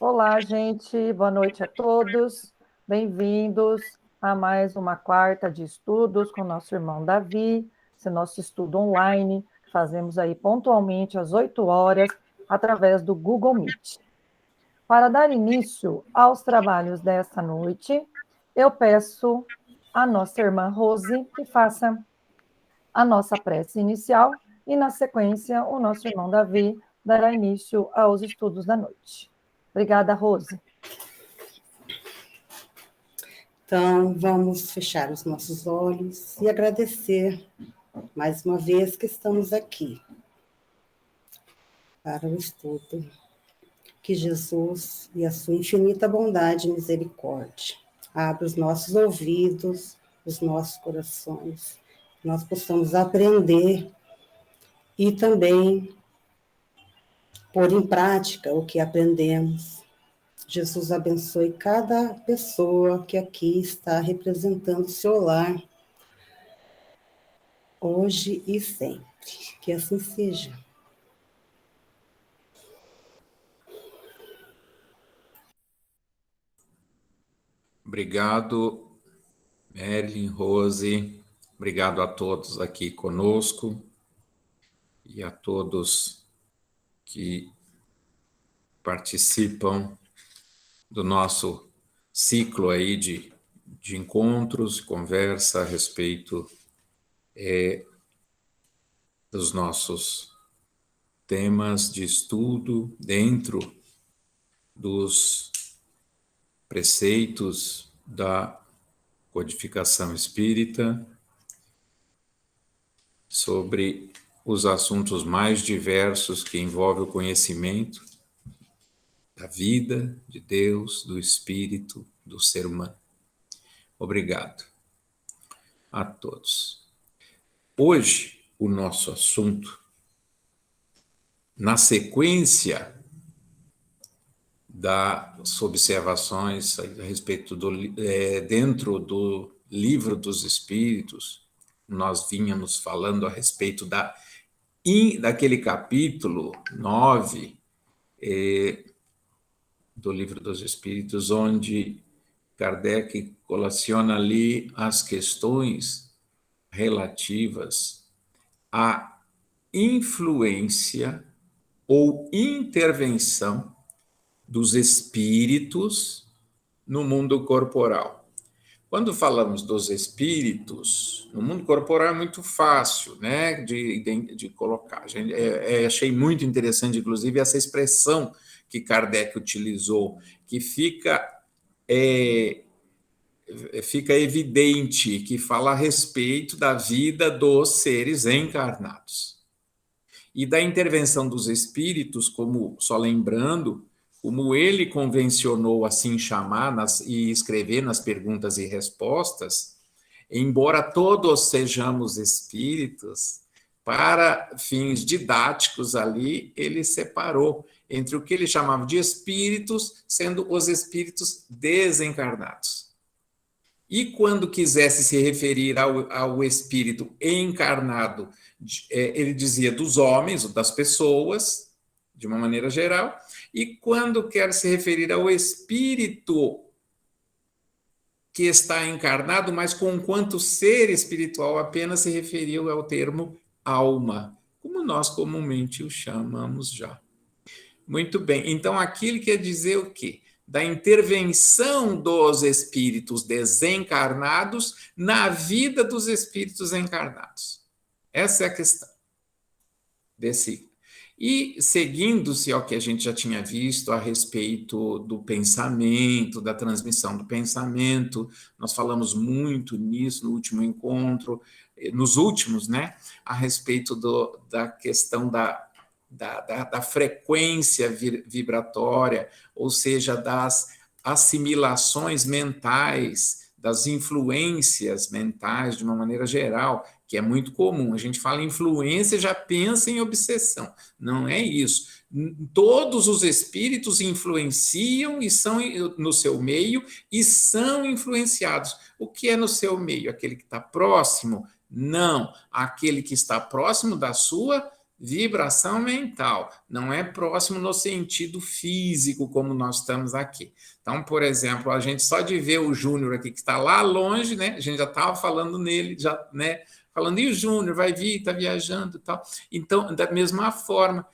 Olá, gente, boa noite a todos. Bem-vindos a mais uma quarta de estudos com nosso irmão Davi, esse nosso estudo online, que fazemos aí pontualmente às 8 horas, através do Google Meet. Para dar início aos trabalhos desta noite, eu peço à nossa irmã Rose que faça a nossa prece inicial e, na sequência, o nosso irmão Davi dará início aos estudos da noite. Obrigada, Rose. Então, vamos fechar os nossos olhos e agradecer mais uma vez que estamos aqui para o estudo. Que Jesus e a sua infinita bondade e misericórdia abra os nossos ouvidos, os nossos corações, que nós possamos aprender e também pôr em prática o que aprendemos. Jesus abençoe cada pessoa que aqui está representando o seu lar, hoje e sempre. Que assim seja. Obrigado, Merlin, Rose. Obrigado a todos aqui conosco e a todos que participam do nosso ciclo aí de encontros, conversa a respeito dos nossos temas de estudo dentro dos preceitos da codificação espírita sobre os assuntos mais diversos que envolvem o conhecimento da vida, de Deus, do espírito, do ser humano. Obrigado a todos. Hoje, o nosso assunto, na sequência das observações a respeito dentro do Livro dos Espíritos, nós vínhamos falando a respeito daquele capítulo 9 do Livro dos Espíritos, onde Kardec colaciona ali as questões relativas à influência ou intervenção dos espíritos no mundo corporal. Quando falamos dos espíritos, no mundo corporal é muito fácil, né, de colocar. Achei muito interessante, inclusive, essa expressão que Kardec utilizou, que fica evidente, que fala a respeito da vida dos seres encarnados. E da intervenção dos espíritos, como, só lembrando, como ele convencionou assim chamar e escrever nas perguntas e respostas, embora todos sejamos espíritos, para fins didáticos ali, ele separou entre o que ele chamava de espíritos, sendo os espíritos desencarnados. E quando quisesse se referir ao espírito encarnado, ele dizia dos homens, das pessoas, de uma maneira geral, e quando quer se referir ao espírito que está encarnado, mas com quanto ser espiritual, apenas se referiu ao termo alma, como nós comumente o chamamos já. Muito bem, então aquilo quer dizer o quê? Da intervenção dos espíritos desencarnados na vida dos espíritos encarnados. Essa é a questão desse. E seguindo-se ao que a gente já tinha visto a respeito do pensamento, da transmissão do pensamento, nós falamos muito nisso no último encontro, nos últimos, né? A respeito da questão da frequência vibratória, ou seja, das assimilações mentais, das influências mentais de uma maneira geral, que é muito comum. A gente fala em influência e já pensa em obsessão. Não é isso. Todos os espíritos influenciam e são no seu meio e são influenciados. O que é no seu meio? Aquele que está próximo? Não. Aquele que está próximo da sua Vibração mental, não é próximo no sentido físico, como nós estamos aqui. Então, por exemplo, a gente só de ver o Júnior aqui, que está lá longe, né? A gente já estava falando nele, já, né? Falando, e o Júnior vai vir, está viajando e tal. Então, da mesma forma,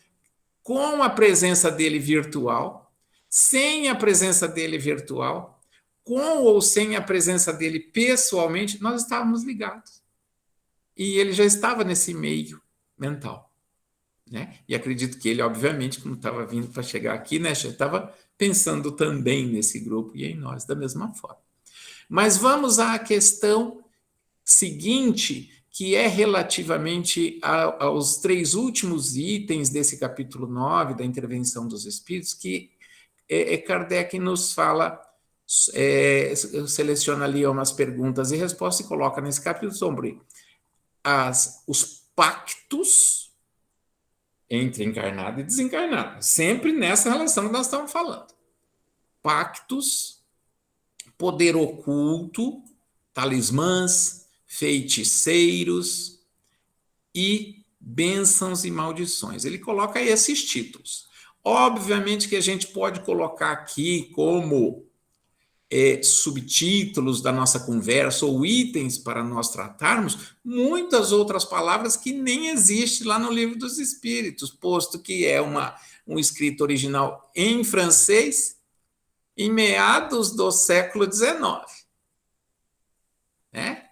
com a presença dele virtual, sem a presença dele virtual, com ou sem a presença dele pessoalmente, nós estávamos ligados. E ele já estava nesse meio mental. Né? E acredito que ele, obviamente, como estava vindo para chegar aqui, né, já estava pensando também nesse grupo e em nós da mesma forma. Mas vamos à questão seguinte, que é relativamente aos 3 últimos itens desse capítulo 9 da intervenção dos espíritos, que Kardec nos fala, seleciona ali umas perguntas e respostas e coloca nesse capítulo sobre os pactos entre encarnado e desencarnado, sempre nessa relação que nós estamos falando. Pactos, poder oculto, talismãs, feiticeiros e bênçãos e maldições. Ele coloca aí esses títulos. Obviamente que a gente pode colocar aqui como subtítulos da nossa conversa ou itens para nós tratarmos muitas outras palavras que nem existem lá no Livro dos Espíritos, posto que é um escrito original em francês em meados do século XIX. Né?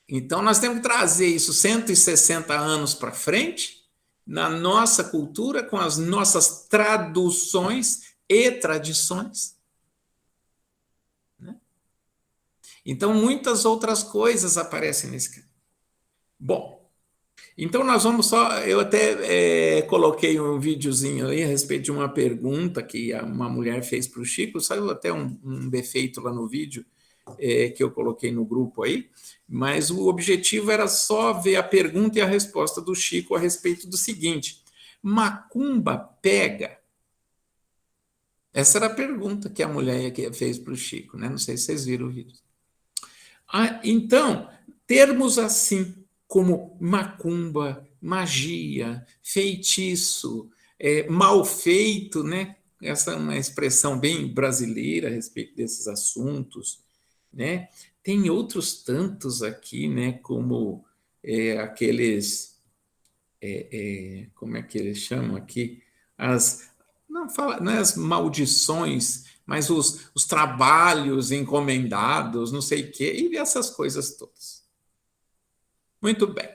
Então, nós temos que trazer isso 160 anos para frente, na nossa cultura, com as nossas traduções e tradições. Então, muitas outras coisas aparecem nesse caso. Bom, então nós vamos só... Eu até coloquei um videozinho aí a respeito de uma pergunta que uma mulher fez para o Chico, saiu até um defeito lá no vídeo que eu coloquei no grupo aí, mas o objetivo era só ver a pergunta e a resposta do Chico a respeito do seguinte: macumba pega? Essa era a pergunta que a mulher fez para o Chico, né? Não sei se vocês viram o vídeo. Então, termos assim como macumba, magia, feitiço, mal feito, né? Essa é uma expressão bem brasileira a respeito desses assuntos, né? Tem outros tantos aqui, né? Como aqueles, como é que eles chamam aqui? Não é as maldições, mas os trabalhos encomendados, não sei o quê, e essas coisas todas. Muito bem.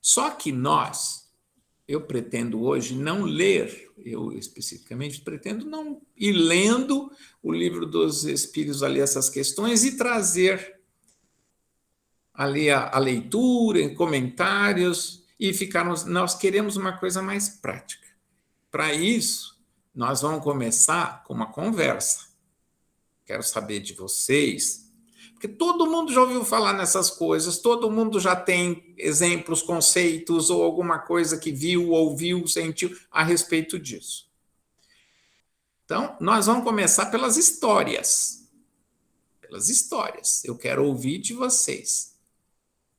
Só que eu pretendo hoje não ler, eu especificamente pretendo não ir lendo o Livro dos Espíritos ali, essas questões, e trazer ali a leitura, comentários, e ficarmos. Nós queremos uma coisa mais prática. Para isso, nós vamos começar com uma conversa. Quero saber de vocês, porque todo mundo já ouviu falar nessas coisas, todo mundo já tem exemplos, conceitos ou alguma coisa que viu, ouviu, sentiu a respeito disso. Então, nós vamos começar pelas histórias. Pelas histórias. Eu quero ouvir de vocês.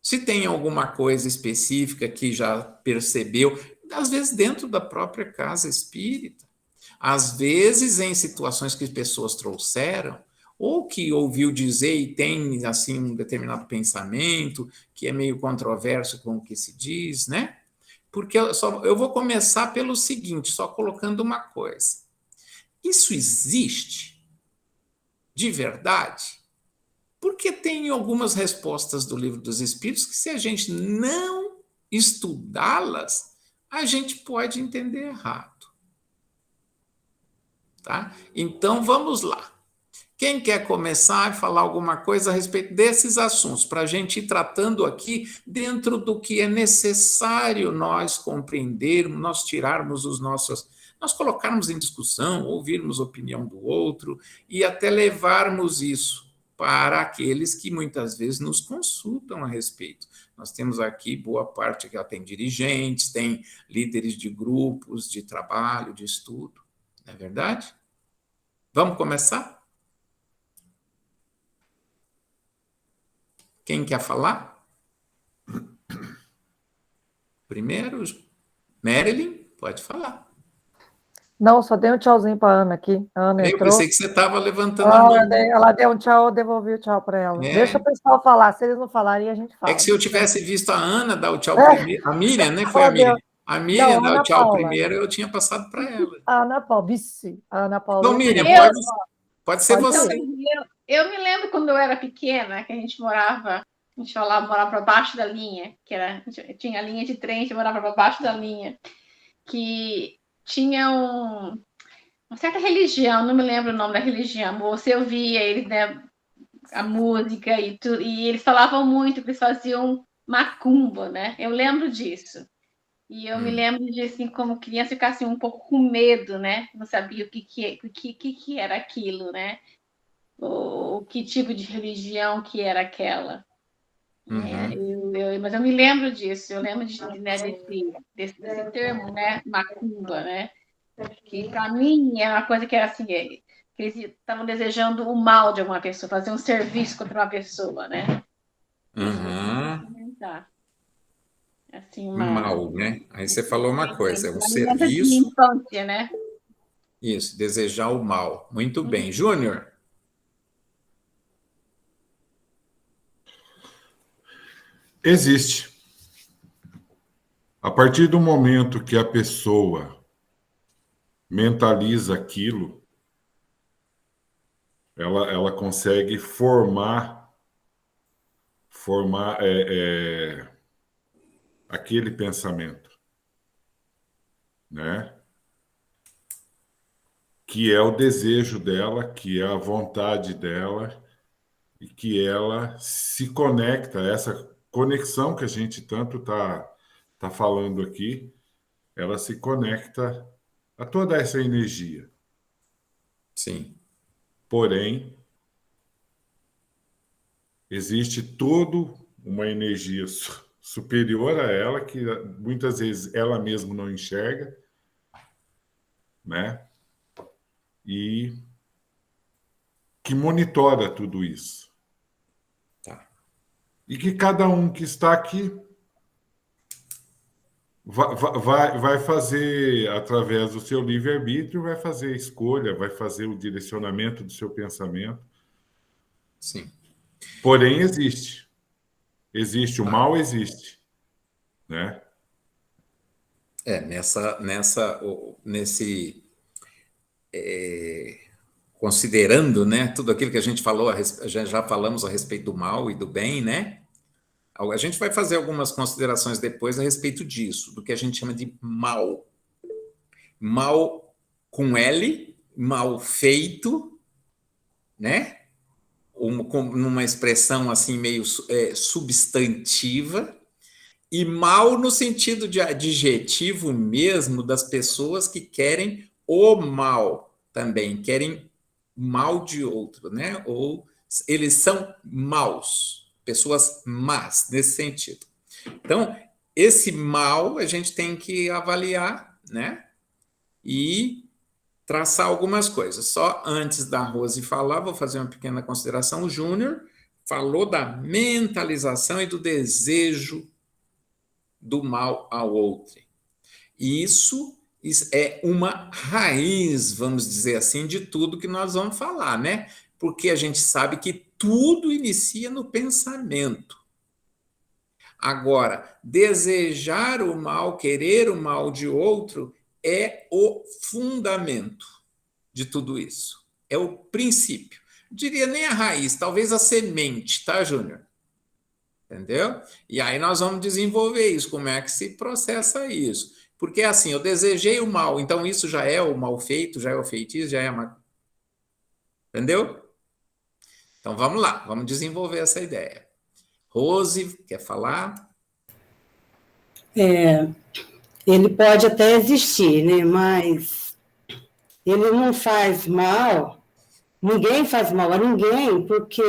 Se tem alguma coisa específica que já percebeu, às vezes dentro da própria casa espírita, às vezes em situações que pessoas trouxeram, ou que ouviu dizer e tem assim um determinado pensamento que é meio controverso com o que se diz, né? Porque eu vou começar pelo seguinte, só colocando uma coisa. Isso existe de verdade? Porque tem algumas respostas do Livro dos Espíritos que, se a gente não estudá-las, a gente pode entender errado. Tá? Então, vamos lá. Quem quer começar a falar alguma coisa a respeito desses assuntos, para a gente ir tratando aqui dentro do que é necessário nós compreendermos, nós tirarmos nós colocarmos em discussão, ouvirmos a opinião do outro e até levarmos isso para aqueles que muitas vezes nos consultam a respeito. Nós temos aqui boa parte que tem dirigentes, tem líderes de grupos de trabalho, de estudo, não é verdade? Vamos começar? Quem quer falar? primeiro. Marilyn, pode falar. Não, só dei um tchauzinho para a Ana aqui. A Ana Eu entrou. pensei que você estava levantando a mão. Ela deu um tchau, eu devolvi o tchau para ela. É. Deixa o pessoal falar. Se eles não falarem, a gente fala. É que se eu tivesse visto a Ana dar o tchau primeiro, a Miriam, né? Foi a Miriam. A Miriam dar o tchau Paula. Primeiro, eu tinha passado para ela. A Ana Paula, vice. A Ana Paula. Então, Miriam, pode ser você. Eu me lembro quando eu era pequena, que a gente morava para baixo da linha, tinha a linha de trem, a gente morava para baixo da linha, que tinha uma certa religião, não me lembro o nome da religião, você ouvia eles, né, a música e eles falavam muito que eles faziam macumba, né? Eu lembro disso. E eu me lembro de, assim, como criança, ficar assim, um pouco com medo, né? Não sabia o que era aquilo, né? O que tipo de religião que era aquela. Mas eu me lembro disso, eu lembro né, desse termo, né? Macumba, né? Que para mim é uma coisa que era assim, que eles estavam desejando o mal de alguma pessoa, fazer um serviço contra uma pessoa, né? Assim, mal, né? Aí você falou uma coisa, é um serviço. De infância, né? Isso, desejar o mal. Muito bem. Júnior? Existe. A partir do momento que a pessoa mentaliza aquilo, ela consegue formar aquele pensamento, né? Que é o desejo dela, que é a vontade dela, e que ela se conecta, essa conexão que a gente tanto tá falando aqui, ela se conecta a toda essa energia. Sim. Porém, existe toda uma energia superior a ela, que muitas vezes ela mesma não enxerga, né? E que monitora tudo isso. Tá. E que cada um que está aqui vai fazer, através do seu livre-arbítrio, vai fazer a escolha, vai fazer o direcionamento do seu pensamento. Sim. Porém, existe. Existe, o mal existe. Né? Considerando, né, tudo aquilo que a gente falou, já falamos a respeito do mal e do bem, né? A gente vai fazer algumas considerações depois a respeito disso, do que a gente chama de mal. Mal com L, mal feito, né? Numa expressão assim meio substantiva, e mal no sentido de adjetivo mesmo das pessoas que querem o mal também, querem o mal de outro, né? Ou eles são maus. Pessoas más, nesse sentido. Então, esse mal a gente tem que avaliar, né? E traçar algumas coisas. Só antes da Rose falar, vou fazer uma pequena consideração. O Júnior falou da mentalização e do desejo do mal ao outro. Isso é uma raiz, vamos dizer assim, de tudo que nós vamos falar, né? Porque a gente sabe que tudo inicia no pensamento. Agora, desejar o mal, querer o mal de outro, é o fundamento de tudo isso. É o princípio. Não diria nem a raiz, talvez a semente, tá, Júnior? Entendeu? E aí nós vamos desenvolver isso, como é que se processa isso. Porque assim, eu desejei o mal, então isso já é o mal feito, já é o feitiço, já é a... Entendeu? Então vamos lá, vamos desenvolver essa ideia. Rose, quer falar? Ele pode até existir, né? Mas ele não faz mal, ninguém faz mal a ninguém, porque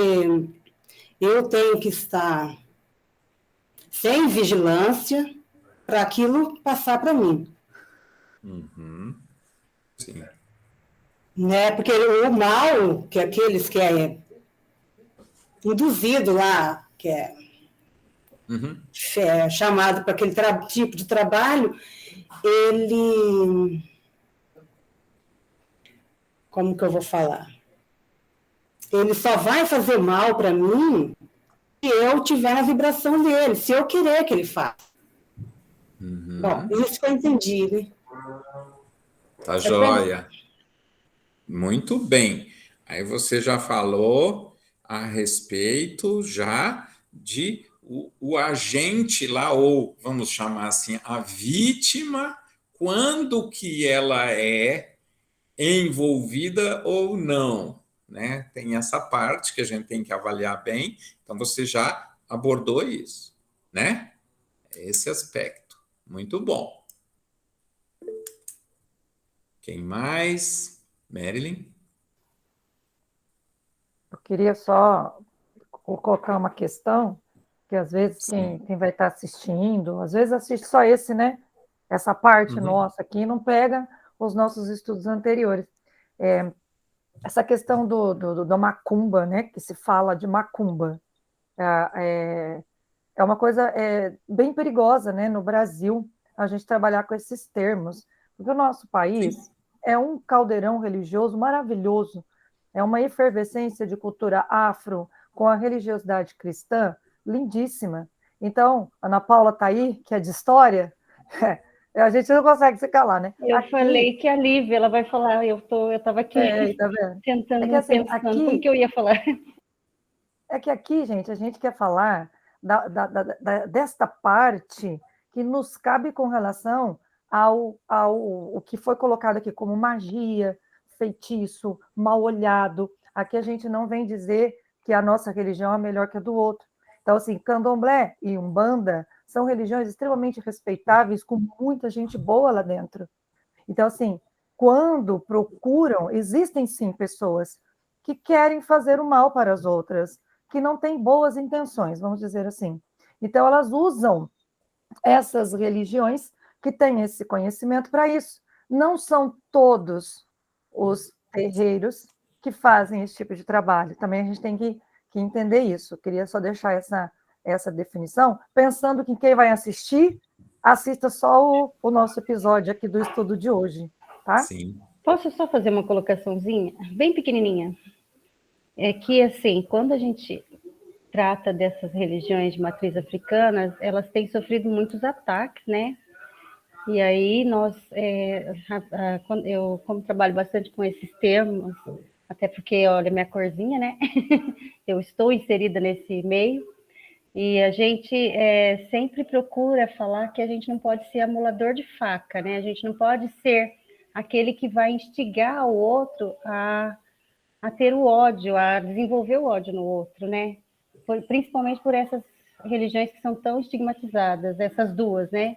eu tenho que estar sem vigilância para aquilo passar para mim. Sim. Né? Porque o mal, que é aqueles que é induzido lá, que é Uhum. chamado para aquele tipo de trabalho, ele... Como que eu vou falar? Ele só vai fazer mal para mim se eu tiver na vibração dele, se eu querer que ele faça. Bom, isso que eu entendi, né? Tá joia. Muito bem. Aí você já falou a respeito já de o agente lá, ou vamos chamar assim, a vítima, quando que ela é envolvida ou não, né? Tem essa parte que a gente tem que avaliar bem. Então você já abordou isso, né? Esse aspecto. Muito bom. Quem mais? Marilyn? Eu queria só colocar uma questão, que às vezes Sim. quem vai estar assistindo, às vezes assiste só esse, né? Essa parte Uhum. nossa aqui não pega os nossos estudos anteriores. Essa questão do macumba, né? Que se fala de macumba. É uma coisa bem perigosa, né? No Brasil, a gente trabalhar com esses termos, porque o nosso país é um caldeirão religioso maravilhoso, é uma efervescência de cultura afro com a religiosidade cristã lindíssima. Então, Ana Paula está aí, que é de história, a gente não consegue se calar, né? Eu falei que a Lívia, ela vai falar, eu estava aqui tá vendo? tentando, que, assim, pensando como que eu ia falar. É que aqui, gente, a gente quer falar desta parte que nos cabe com relação ao que foi colocado aqui como magia, feitiço, mal olhado. Aqui a gente não vem dizer que a nossa religião é melhor que a do outro. Então, assim, Candomblé e Umbanda são religiões extremamente respeitáveis, com muita gente boa lá dentro. Então, assim, quando procuram, existem sim pessoas que querem fazer o mal para as outras, que não têm boas intenções, vamos dizer assim. Então, elas usam essas religiões que têm esse conhecimento para isso. Não são todos os terreiros que fazem esse tipo de trabalho. Também a gente tem que entender isso. Eu queria só deixar essa definição, pensando que quem vai assistir, assista só o nosso episódio aqui do estudo de hoje, tá? Sim. Posso só fazer uma colocaçãozinha, bem pequenininha? É que, assim, quando a gente trata dessas religiões de matriz africana, elas têm sofrido muitos ataques, né? E aí eu como trabalho bastante com esses termos, até porque, olha, minha corzinha, né? Eu estou inserida nesse meio, e a gente sempre procura falar que a gente não pode ser amolador de faca, né? A gente não pode ser aquele que vai instigar o outro a ter o ódio, a desenvolver o ódio no outro, né? Principalmente por essas religiões que são tão estigmatizadas, essas duas, né?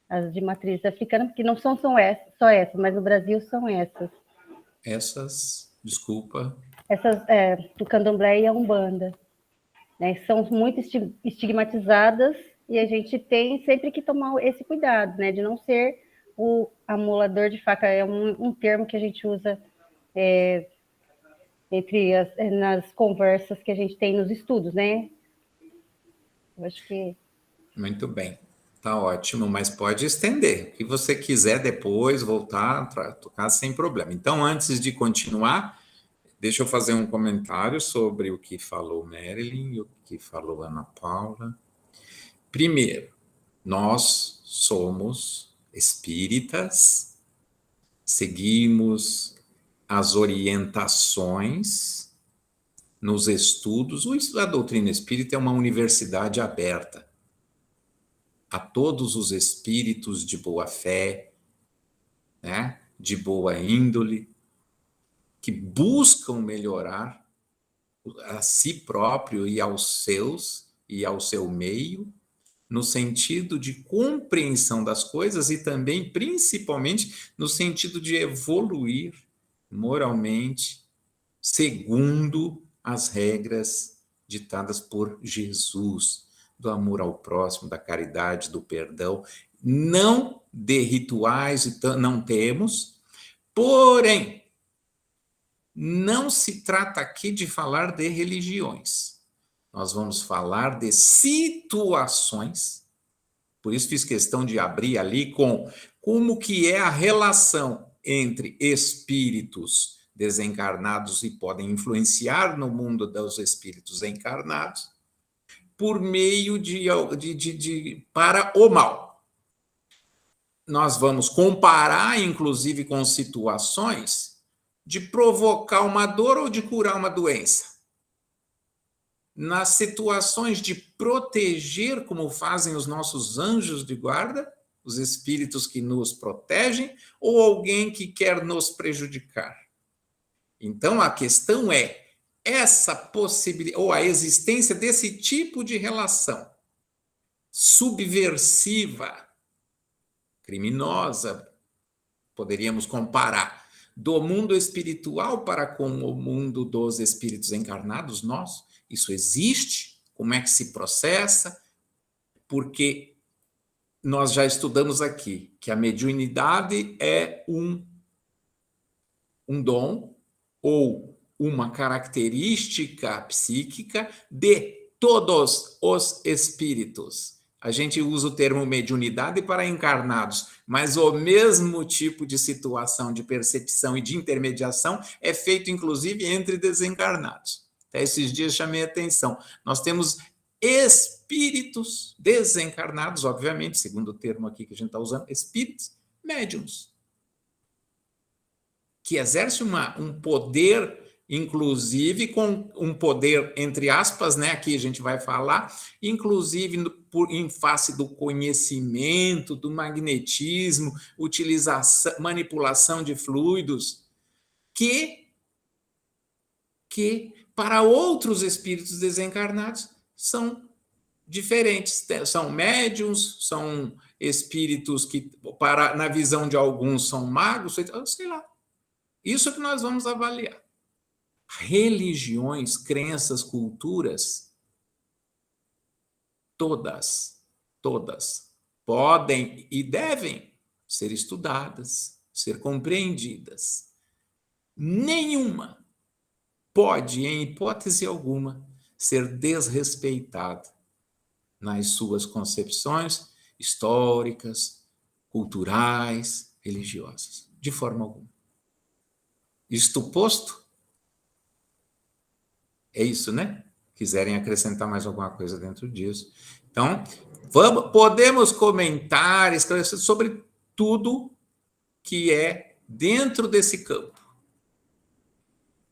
As de matriz africana, porque não são só essas, mas no Brasil são essas. Essas, desculpa. Essas do Candomblé e a Umbanda, né? São muito estigmatizadas e a gente tem sempre que tomar esse cuidado, né? De não ser o amolador de faca. É um termo que a gente usa nas conversas que a gente tem nos estudos, né? Eu acho que... Muito bem. Tá ótimo, mas pode estender. O que você quiser depois voltar para tocar sem problema. Então, antes de continuar, deixa eu fazer um comentário sobre o que falou Marilyn e o que falou Ana Paula. Primeiro, nós somos espíritas, seguimos as orientações nos estudos. A doutrina espírita é uma universidade aberta a todos os espíritos de boa fé, né, de boa índole, que buscam melhorar a si próprio e aos seus e ao seu meio, no sentido de compreensão das coisas e também, principalmente, no sentido de evoluir moralmente, segundo as regras ditadas por Jesus, do amor ao próximo, da caridade, do perdão. Não de rituais, não temos, porém, não se trata aqui de falar de religiões. Nós vamos falar de situações, por isso fiz questão de abrir ali com como que é a relação entre espíritos desencarnados e podem influenciar no mundo dos espíritos encarnados por meio para o mal. Nós vamos comparar, inclusive, com situações de provocar uma dor ou de curar uma doença. Nas situações de proteger, como fazem os nossos anjos de guarda, os espíritos que nos protegem, ou alguém que quer nos prejudicar. Então, a questão é essa possibilidade, ou a existência desse tipo de relação subversiva, criminosa, poderíamos comparar, do mundo espiritual para com o mundo dos espíritos encarnados, nós. Isso existe? Como é que se processa? Porque nós já estudamos aqui que a mediunidade é um dom ou uma característica psíquica de todos os espíritos. A gente usa o termo mediunidade para encarnados, mas o mesmo tipo de situação de percepção e de intermediação é feito, inclusive, entre desencarnados. Até esses dias chamei a atenção. Nós temos espíritos desencarnados, obviamente, segundo o termo aqui que a gente está usando, espíritos médiuns, que exerce um poder, inclusive com um poder, entre aspas, né? Aqui a gente vai falar, inclusive em face do conhecimento, do magnetismo, utilização, manipulação de fluidos, que para outros espíritos desencarnados são diferentes, são médiuns, são espíritos que, na visão de alguns, são magos, sei lá. Isso que nós vamos avaliar. Religiões, crenças, culturas, todas podem e devem ser estudadas, ser compreendidas. Nenhuma pode, em hipótese alguma, ser desrespeitada nas suas concepções históricas, culturais, religiosas, de forma alguma. Isto posto, é isso, né? Quiserem acrescentar mais alguma coisa dentro disso. Então, podemos comentar, esclarecer sobre tudo que é dentro desse campo.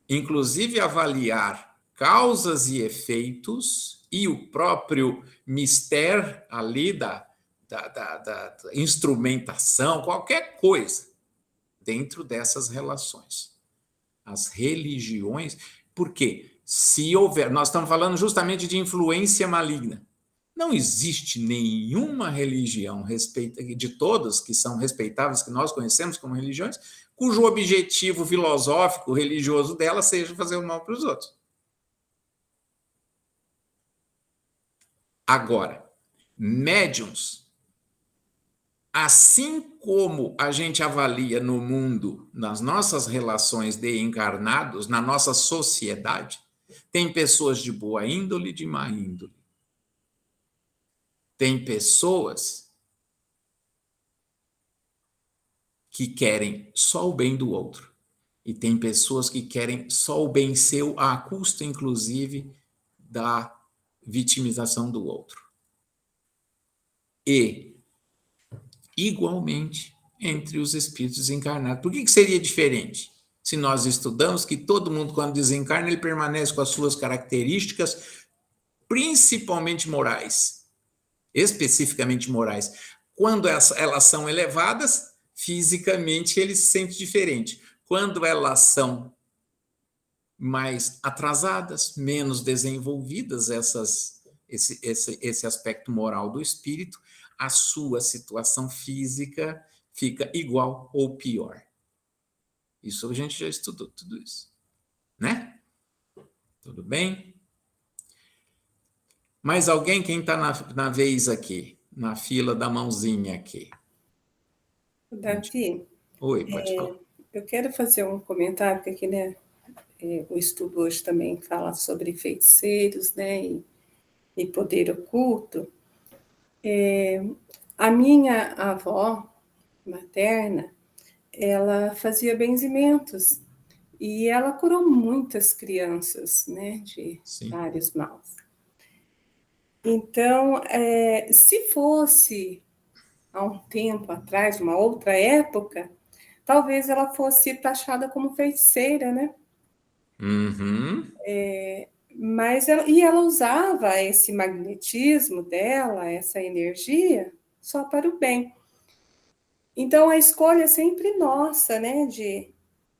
Inclusive avaliar causas e efeitos e o próprio mistério ali da instrumentação, qualquer coisa dentro dessas relações. As religiões, porque se houver, nós estamos falando justamente de influência maligna. Não existe nenhuma religião de todas que são respeitáveis, que nós conhecemos como religiões, cujo objetivo filosófico, religioso dela seja fazer o mal para os outros. Agora, médiuns, assim como a gente avalia no mundo, nas nossas relações de encarnados, na nossa sociedade, tem pessoas de boa índole e de má índole. Tem pessoas que querem só o bem do outro. E tem pessoas que querem só o bem seu, à custa, inclusive, da vitimização do outro. E, igualmente, entre os espíritos encarnados. Por que seria diferente? Se nós estudamos que todo mundo, quando desencarna, ele permanece com as suas características, principalmente morais, especificamente morais. Quando elas são elevadas, fisicamente ele se sente diferente. Quando elas são mais atrasadas, menos desenvolvidas, esse aspecto moral do espírito, a sua situação física fica igual ou pior. Isso a gente já estudou, tudo isso. Né? Tudo bem? Mais alguém? Quem está na vez aqui? Na fila da mãozinha aqui. Davi. Oi, pode falar. Eu quero fazer um comentário, porque aqui, né, o estudo hoje também fala sobre feiticeiros, né, e poder oculto. A minha avó materna, ela fazia benzimentos e ela curou muitas crianças, né, de Sim. vários maus. Então, se fosse há um tempo atrás, uma outra época, talvez ela fosse taxada como feiticeira, né? Uhum. Mas ela usava esse magnetismo dela, essa energia, só para o bem. Então, a escolha é sempre nossa, né?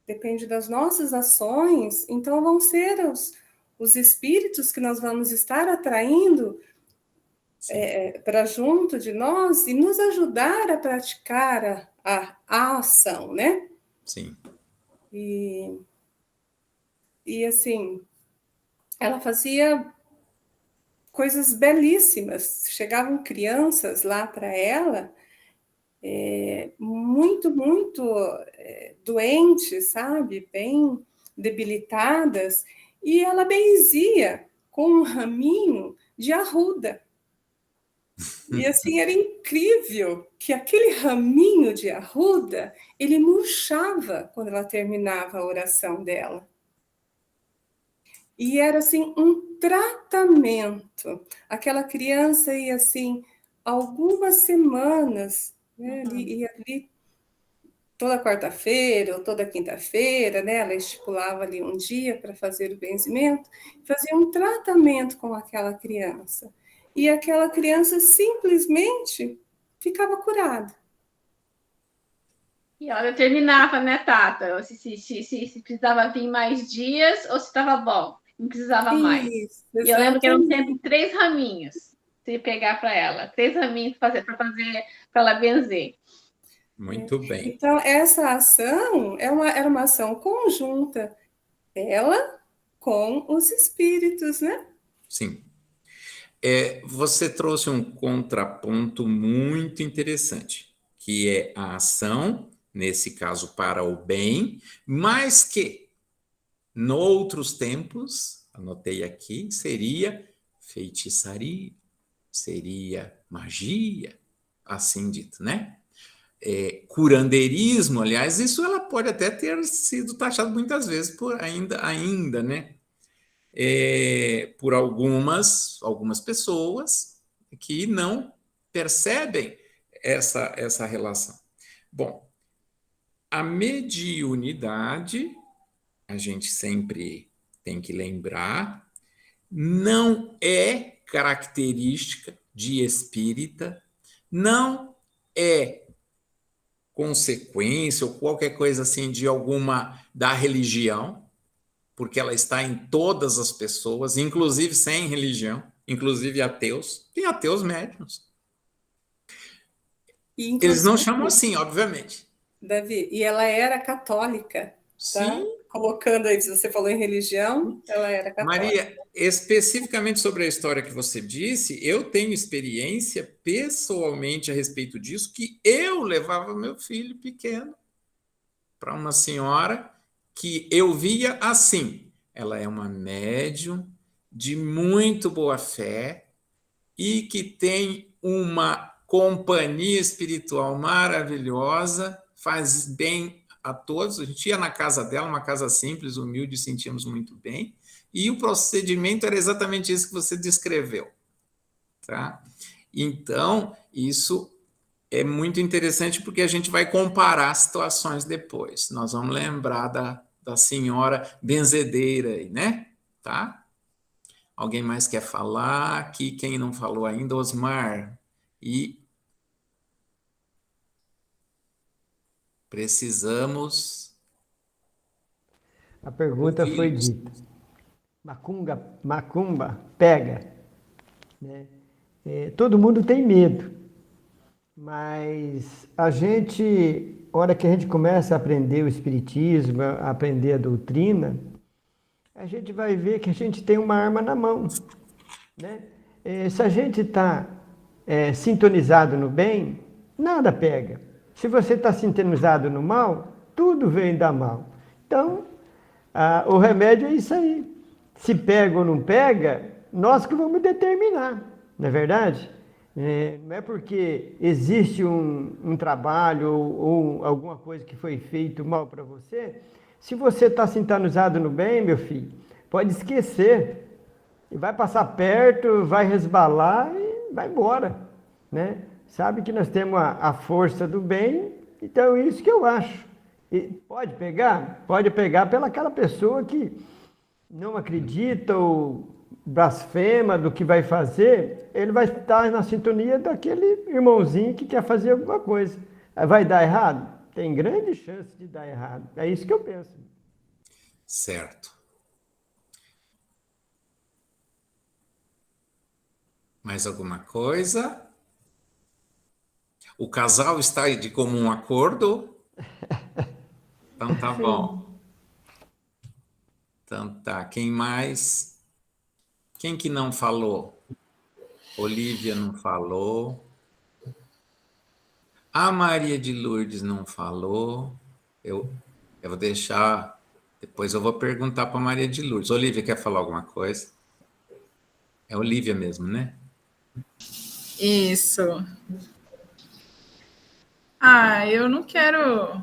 Depende das nossas ações. Então, vão ser os espíritos que nós vamos estar atraindo para junto de nós e nos ajudar a praticar a ação, né? Sim. E assim, ela fazia coisas belíssimas. Chegavam crianças lá para ela, muito, muito doentes, sabe? Bem debilitadas, e ela benzia com um raminho de arruda. E assim, era incrível que aquele raminho de arruda, ele murchava quando ela terminava a oração dela. E era assim um tratamento. Aquela criança ia assim algumas semanas, né? Ia ali toda quarta-feira ou toda quinta-feira, né? Ela estipulava ali um dia para fazer o benzimento, fazia um tratamento com aquela criança. E aquela criança simplesmente ficava curada. E ela determinava, né, Tata? Se precisava vir mais dias ou se estava bom, não precisava mais. Isso, e eu lembro que eram exatamente. sempre 3 raminhos, se pegar para ela. 3 raminhos para ela benzer. Muito bem. Então, essa ação era uma ação conjunta dela com os espíritos, né? Sim. Você trouxe um contraponto muito interessante, que é a ação, nesse caso para o bem, mas que, noutros tempos, anotei aqui, seria feitiçaria, seria magia, assim dito, né? Curandeirismo, aliás, isso ela pode até ter sido taxado muitas vezes por ainda, né? Por algumas pessoas que não percebem essa relação. Bom, a mediunidade, a gente sempre tem que lembrar, não é característica de espírita, não é consequência ou qualquer coisa assim de alguma da religião, porque ela está em todas as pessoas, inclusive sem religião, inclusive ateus. Tem ateus médiuns. Eles não chamam assim, obviamente. Davi, e ela era católica, tá? Sim. Colocando aí, se você falou em religião, ela era católica. Maria, especificamente sobre a história que você disse, eu tenho experiência pessoalmente a respeito disso, que eu levava meu filho pequeno para uma senhora que eu via assim. Ela é uma médium de muito boa fé e que tem uma companhia espiritual maravilhosa, faz bem a todos. A gente ia na casa dela, uma casa simples, humilde, sentíamos muito bem. E o procedimento era exatamente isso que você descreveu. Tá? Então, isso é muito interessante porque a gente vai comparar situações depois. Nós vamos lembrar da senhora benzedeira aí, né? Tá? Alguém mais quer falar? Aqui, quem não falou ainda, Osmar. E precisamos... A pergunta foi dita. Macumba pega. Né? Todo mundo tem medo. Mas a gente, hora que a gente começa a aprender o espiritismo, a aprender a doutrina, a gente vai ver que a gente tem uma arma na mão. Né? Se a gente está sintonizado no bem, nada pega. Se você está sintonizado no mal, tudo vem da mal. Então, O remédio é isso aí. Se pega ou não pega, nós que vamos determinar, não é verdade? Não é porque existe um trabalho ou alguma coisa que foi feito mal para você. Se você está sintonizado no bem, meu filho, pode esquecer. E vai passar perto, vai resbalar e vai embora, né? Sabe que nós temos a força do bem, então é isso que eu acho. E pode pegar? Pode pegar pelaquela pessoa que não acredita ou blasfema do que vai fazer, ele vai estar na sintonia daquele irmãozinho que quer fazer alguma coisa. Vai dar errado? Tem grande chance de dar errado. É isso que eu penso. Certo. Mais alguma coisa? O casal está de comum acordo? Então tá bom. Então tá. Quem mais? Quem que não falou? Olívia não falou. A Maria de Lourdes não falou. Eu vou deixar. Depois eu vou perguntar para Maria de Lourdes. Olívia, quer falar alguma coisa? É Olívia mesmo, né? Isso. Eu não quero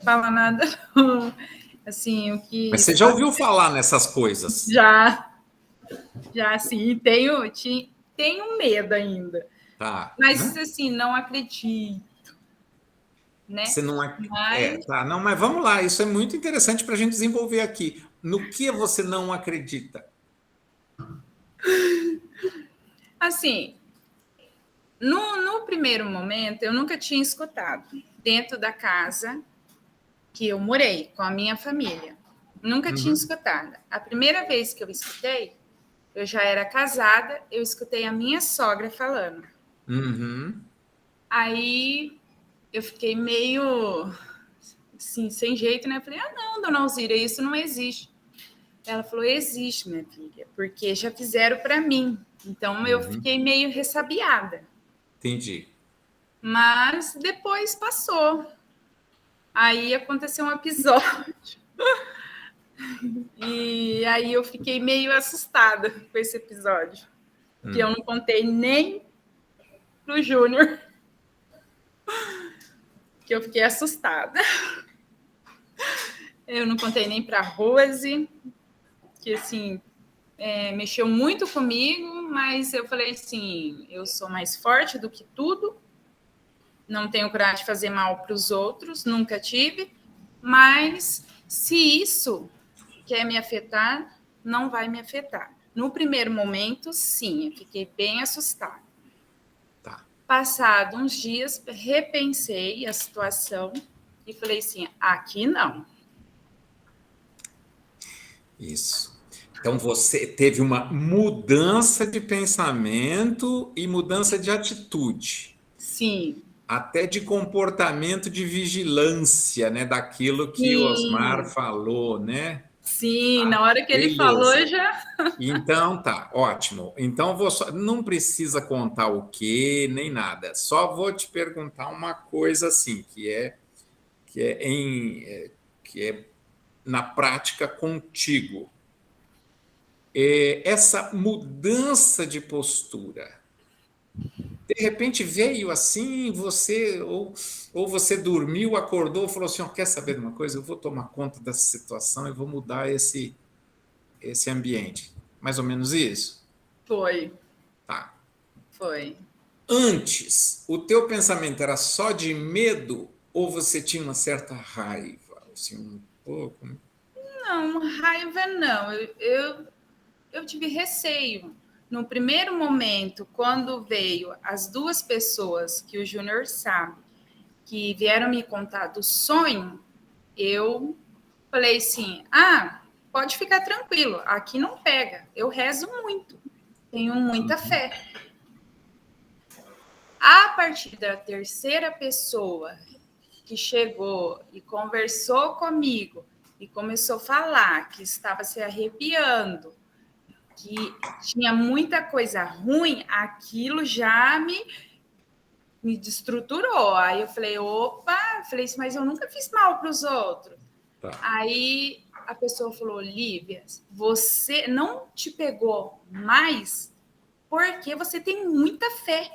falar nada, não. Assim, o que... Mas você já ouviu falar nessas coisas? Já, sim. Tenho medo ainda. Tá. Mas, assim, não acredito, né? Você não Mas... tá. Não, mas vamos lá. Isso é muito interessante para a gente desenvolver aqui. No que você não acredita? Assim, no primeiro momento, eu nunca tinha escutado dentro da casa que eu morei com a minha família. Nunca tinha escutado. A primeira vez que eu escutei, eu já era casada, eu escutei a minha sogra falando. Aí eu fiquei meio assim, sem jeito, né? Eu falei, não, dona Alzira, isso não existe. Ela falou, existe, minha filha, porque já fizeram para mim. Então eu fiquei meio ressabiada. Entendi. Mas depois passou. Aí aconteceu um episódio. E aí eu fiquei meio assustada com esse episódio. Que eu não contei nem pro Júnior. Que eu fiquei assustada. Eu não contei nem pra Rose. Que, assim, mexeu muito comigo. Mas eu falei assim, eu sou mais forte do que tudo. Não tenho coragem de fazer mal para os outros. Nunca tive. Mas se isso quer me afetar, não vai me afetar. No primeiro momento, sim, eu fiquei bem assustada. Tá. Passado uns dias, repensei a situação e falei assim, aqui não. Isso. Então você teve uma mudança de pensamento e mudança de atitude. Sim. Até de comportamento de vigilância, né? Daquilo que o Osmar falou, né? Sim, na hora que ele falou, já... Então, tá, ótimo. Então, não precisa contar o quê, nem nada. Só vou te perguntar uma coisa assim, que é na prática contigo. Essa mudança de postura, de repente veio assim, ou você dormiu, acordou, falou assim, quer saber de uma coisa? Eu vou tomar conta dessa situação e vou mudar esse ambiente. Mais ou menos isso? Foi. Tá. Foi. Antes, o teu pensamento era só de medo ou você tinha uma certa raiva? Assim, um pouco? Não, raiva não. Eu tive receio. No primeiro momento, quando veio as duas pessoas que o Júnior sabe, que vieram me contar do sonho, eu falei assim, pode ficar tranquilo, aqui não pega. Eu rezo muito, tenho muita fé. A partir da terceira pessoa que chegou e conversou comigo e começou a falar que estava se arrepiando, que tinha muita coisa ruim, aquilo já me destruturou. Aí eu falei, opa, mas eu nunca fiz mal para os outros. Tá. Aí a pessoa falou, Lívia, você não te pegou mais porque você tem muita fé.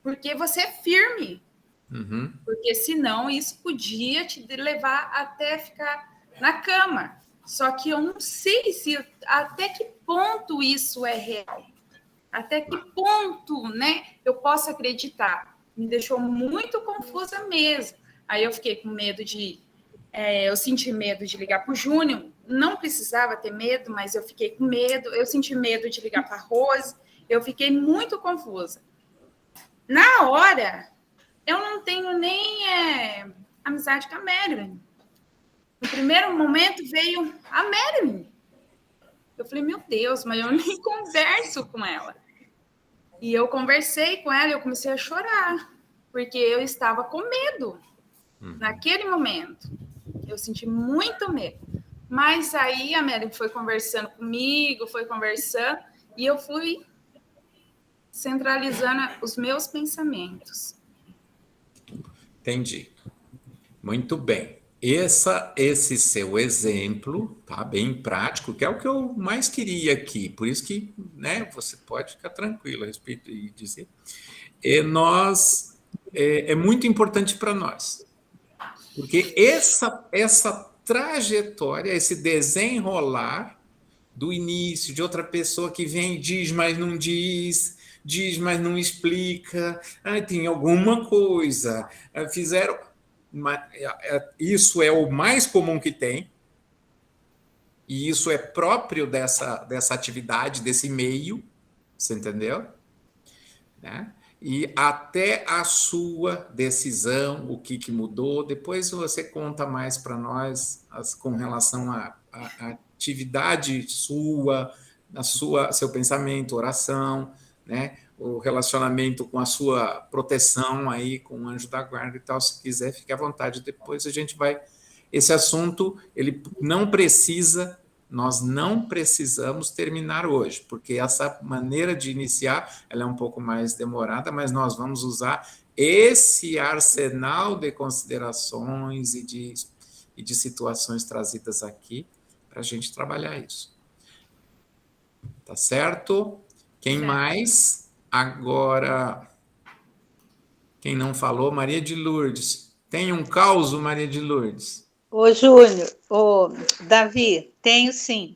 Porque você é firme. Uhum. Porque senão isso podia te levar até ficar na cama. Só que eu não sei se até que ponto isso é real. Até que ponto, né, eu posso acreditar. Me deixou muito confusa mesmo. Aí eu fiquei com medo eu senti medo de ligar para o Júnior. Não precisava ter medo, mas eu fiquei com medo. Eu senti medo de ligar para a Rose. Eu fiquei muito confusa. Na hora, eu não tenho nem amizade com a Marilyn. No primeiro momento veio a Marilyn. Eu falei, meu Deus, mas eu nem converso com ela. E eu conversei com ela e eu comecei a chorar, porque eu estava com medo. Naquele momento, eu senti muito medo. Mas aí a Marilyn foi conversando comigo, e eu fui centralizando os meus pensamentos. Entendi. Muito bem. Esse seu exemplo, tá bem prático, que é o que eu mais queria aqui. Por isso que, né, você pode ficar tranquilo a respeito e dizer. É muito importante para nós. Porque essa trajetória, esse desenrolar do início de outra pessoa que vem e diz, mas não diz, mas não explica, tem alguma coisa, fizeram. Isso é o mais comum que tem, e isso é próprio dessa atividade, desse meio, você entendeu? Né? E até a sua decisão, o que mudou, depois você conta mais para nós com relação à atividade sua, seu pensamento, oração, né? O relacionamento com a sua proteção aí com o anjo da guarda e tal, se quiser, fique à vontade. Depois a gente vai... Esse assunto, nós não precisamos terminar hoje, porque essa maneira de iniciar, ela é um pouco mais demorada, mas nós vamos usar esse arsenal de considerações e de situações trazidas aqui para a gente trabalhar isso. Tá certo? Quem mais? Agora, quem não falou, Maria de Lourdes. Tem um caos, Maria de Lourdes? Ô, Júnior, Davi, tenho sim.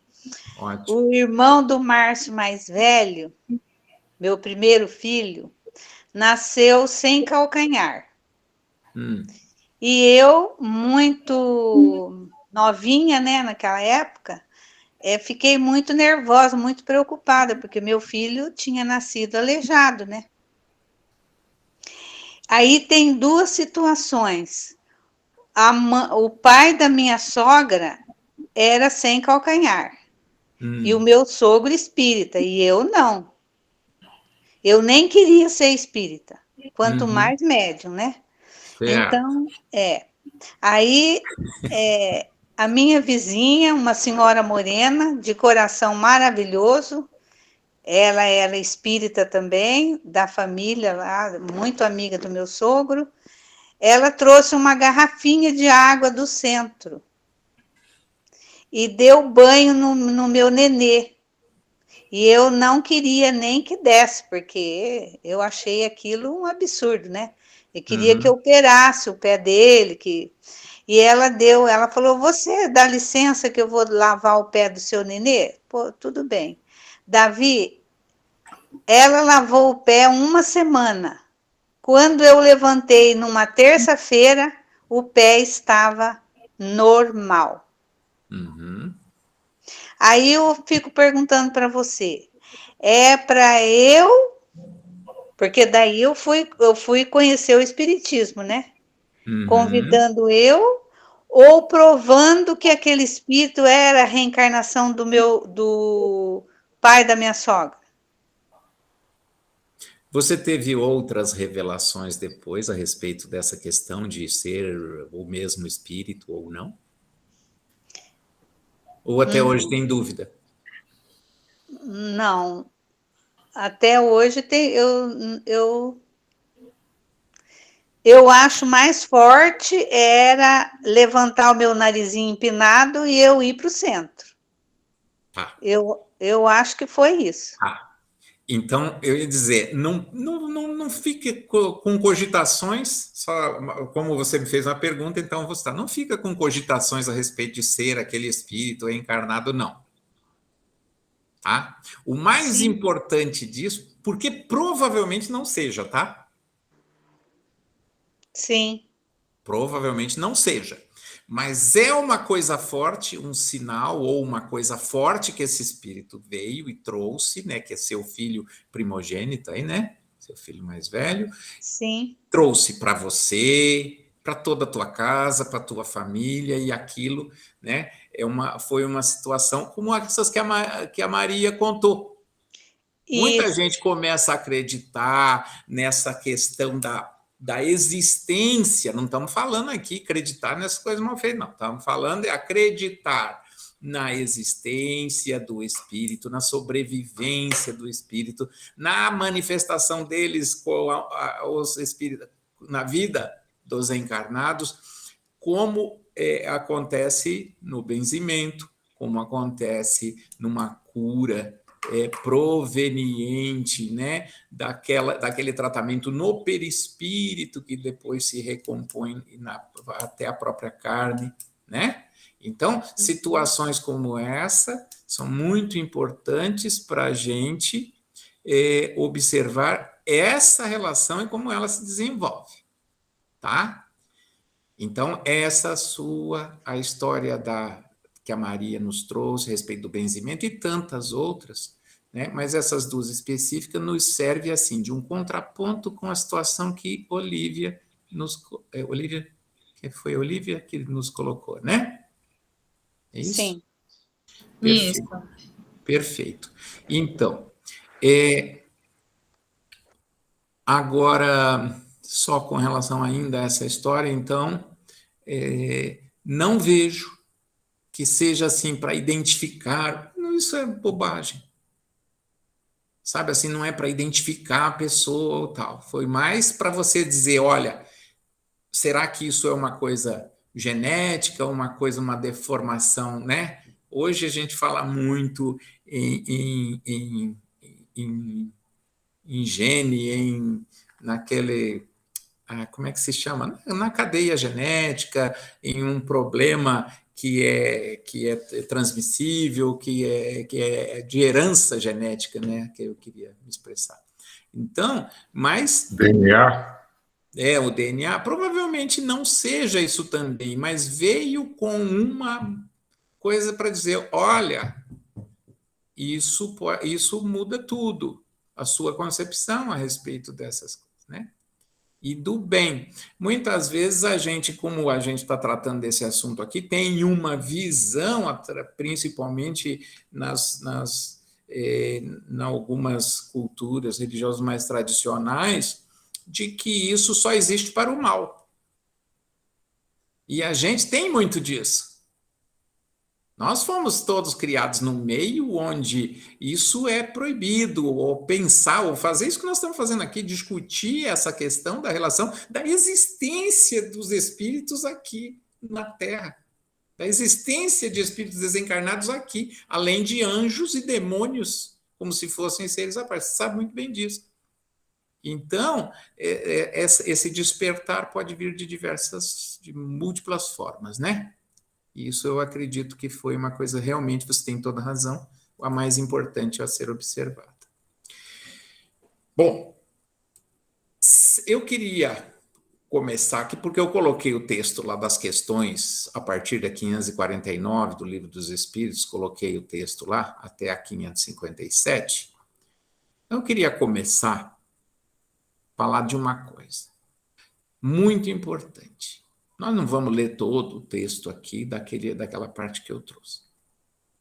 Ótimo. O irmão do Márcio mais velho, meu primeiro filho, nasceu sem calcanhar. E eu, muito novinha, né, naquela época, fiquei muito nervosa, muito preocupada, porque meu filho tinha nascido aleijado, né? Aí tem duas situações. O pai da minha sogra era sem calcanhar. E o meu sogro espírita, e eu não. Eu nem queria ser espírita, quanto mais médium, né? Certo. Então, Aí, a minha vizinha, uma senhora morena, de coração maravilhoso, ela era espírita também, da família lá, muito amiga do meu sogro, ela trouxe uma garrafinha de água do centro e deu banho no meu nenê. E eu não queria nem que desse, porque eu achei aquilo um absurdo, né? Eu queria que eu operasse o pé dele, E ela falou, você dá licença que eu vou lavar o pé do seu nenê? Pô, tudo bem. Davi, ela lavou o pé uma semana. Quando eu levantei numa terça-feira, o pé estava normal. Aí eu fico perguntando para você, é para eu... Porque daí eu fui conhecer o espiritismo, né? Convidando eu, ou provando que aquele espírito era a reencarnação do pai da minha sogra. Você teve outras revelações depois a respeito dessa questão de ser o mesmo espírito ou não? Ou até hoje tem dúvida? Não. Até hoje Eu acho mais forte era levantar o meu narizinho empinado e eu ir para o centro. Tá. Eu acho que foi isso. Então, eu ia dizer, não fique com cogitações, só como você me fez uma pergunta, então você não fica com cogitações a respeito de ser aquele espírito encarnado, não. Tá? O mais Sim. importante disso, porque provavelmente não seja, tá? Sim. Provavelmente não seja. Mas é uma coisa forte, um sinal ou uma coisa forte que esse espírito veio e trouxe, né? Que é seu filho primogênito aí, né? Seu filho mais velho. Sim. Trouxe para você, para toda a tua casa, para tua família, e aquilo, né? Foi uma situação como essas que a Maria contou. Muita Isso. gente começa a acreditar nessa questão da existência. Não estamos falando aqui acreditar nessas coisas mal feitas, não. Estamos falando de acreditar na existência do espírito, na sobrevivência do espírito, na manifestação deles com os espíritos, na vida dos encarnados, como acontece no benzimento, como acontece numa cura proveniente, né, daquele tratamento no perispírito que depois se recompõe até a própria carne, né? Então, situações como essa são muito importantes para a gente observar essa relação e como ela se desenvolve, tá? Então, essa a história que a Maria nos trouxe a respeito do benzimento e tantas outras, né? Mas essas duas específicas nos servem assim de um contraponto com a situação que Olívia foi Olívia que nos colocou, né? É isso? Sim. Perfeito. Isso. Perfeito. Então, agora, só com relação ainda a essa história, então, não vejo que seja assim para identificar. Não, isso é bobagem. Sabe assim, não é para identificar a pessoa ou tal. Foi mais para você dizer, olha, será que isso é uma coisa genética, uma deformação, né? Hoje a gente fala muito em gene, naquele... como é que se chama? Na cadeia genética, em um problema que é transmissível, que é de herança genética, né? Que eu queria me expressar. Então, mas... DNA? O DNA provavelmente não seja isso também, mas veio com uma coisa para dizer, olha, isso muda tudo, a sua concepção a respeito dessas coisas, né? E do bem. Muitas vezes a gente, como a gente está tratando desse assunto aqui, tem uma visão, principalmente em algumas culturas religiosas mais tradicionais, de que isso só existe para o mal. E a gente tem muito disso. Nós fomos todos criados num meio onde isso é proibido, ou pensar, ou fazer isso que nós estamos fazendo aqui, discutir essa questão da relação, da existência dos espíritos aqui na Terra, da existência de espíritos desencarnados aqui, além de anjos e demônios, como se fossem seres à parte. Você sabe muito bem disso. Então, esse despertar pode vir de múltiplas formas, né? Isso eu acredito que foi uma coisa realmente, você tem toda a razão, a mais importante a ser observada. Bom, eu queria começar aqui, porque eu coloquei o texto lá das questões, a partir da 549 do Livro dos Espíritos, coloquei o texto lá até a 557. Eu queria começar a falar de uma coisa muito importante. Nós não vamos ler todo o texto aqui daquela parte que eu trouxe.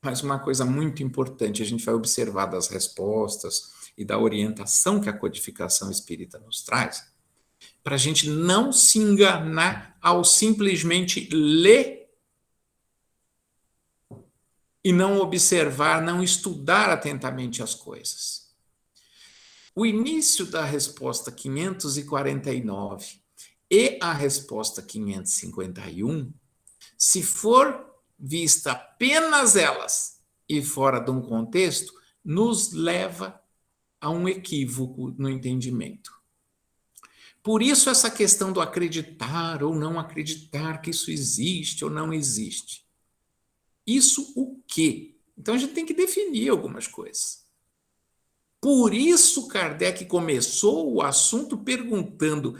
Mas uma coisa muito importante, a gente vai observar das respostas e da orientação que a codificação espírita nos traz, para a gente não se enganar ao simplesmente ler e não observar, não estudar atentamente as coisas. O início da resposta 549 E a resposta 551, se for vista apenas elas e fora de um contexto, nos leva a um equívoco no entendimento. Por isso essa questão do acreditar ou não acreditar que isso existe ou não existe. Isso o quê? Então a gente tem que definir algumas coisas. Por isso Kardec começou o assunto perguntando: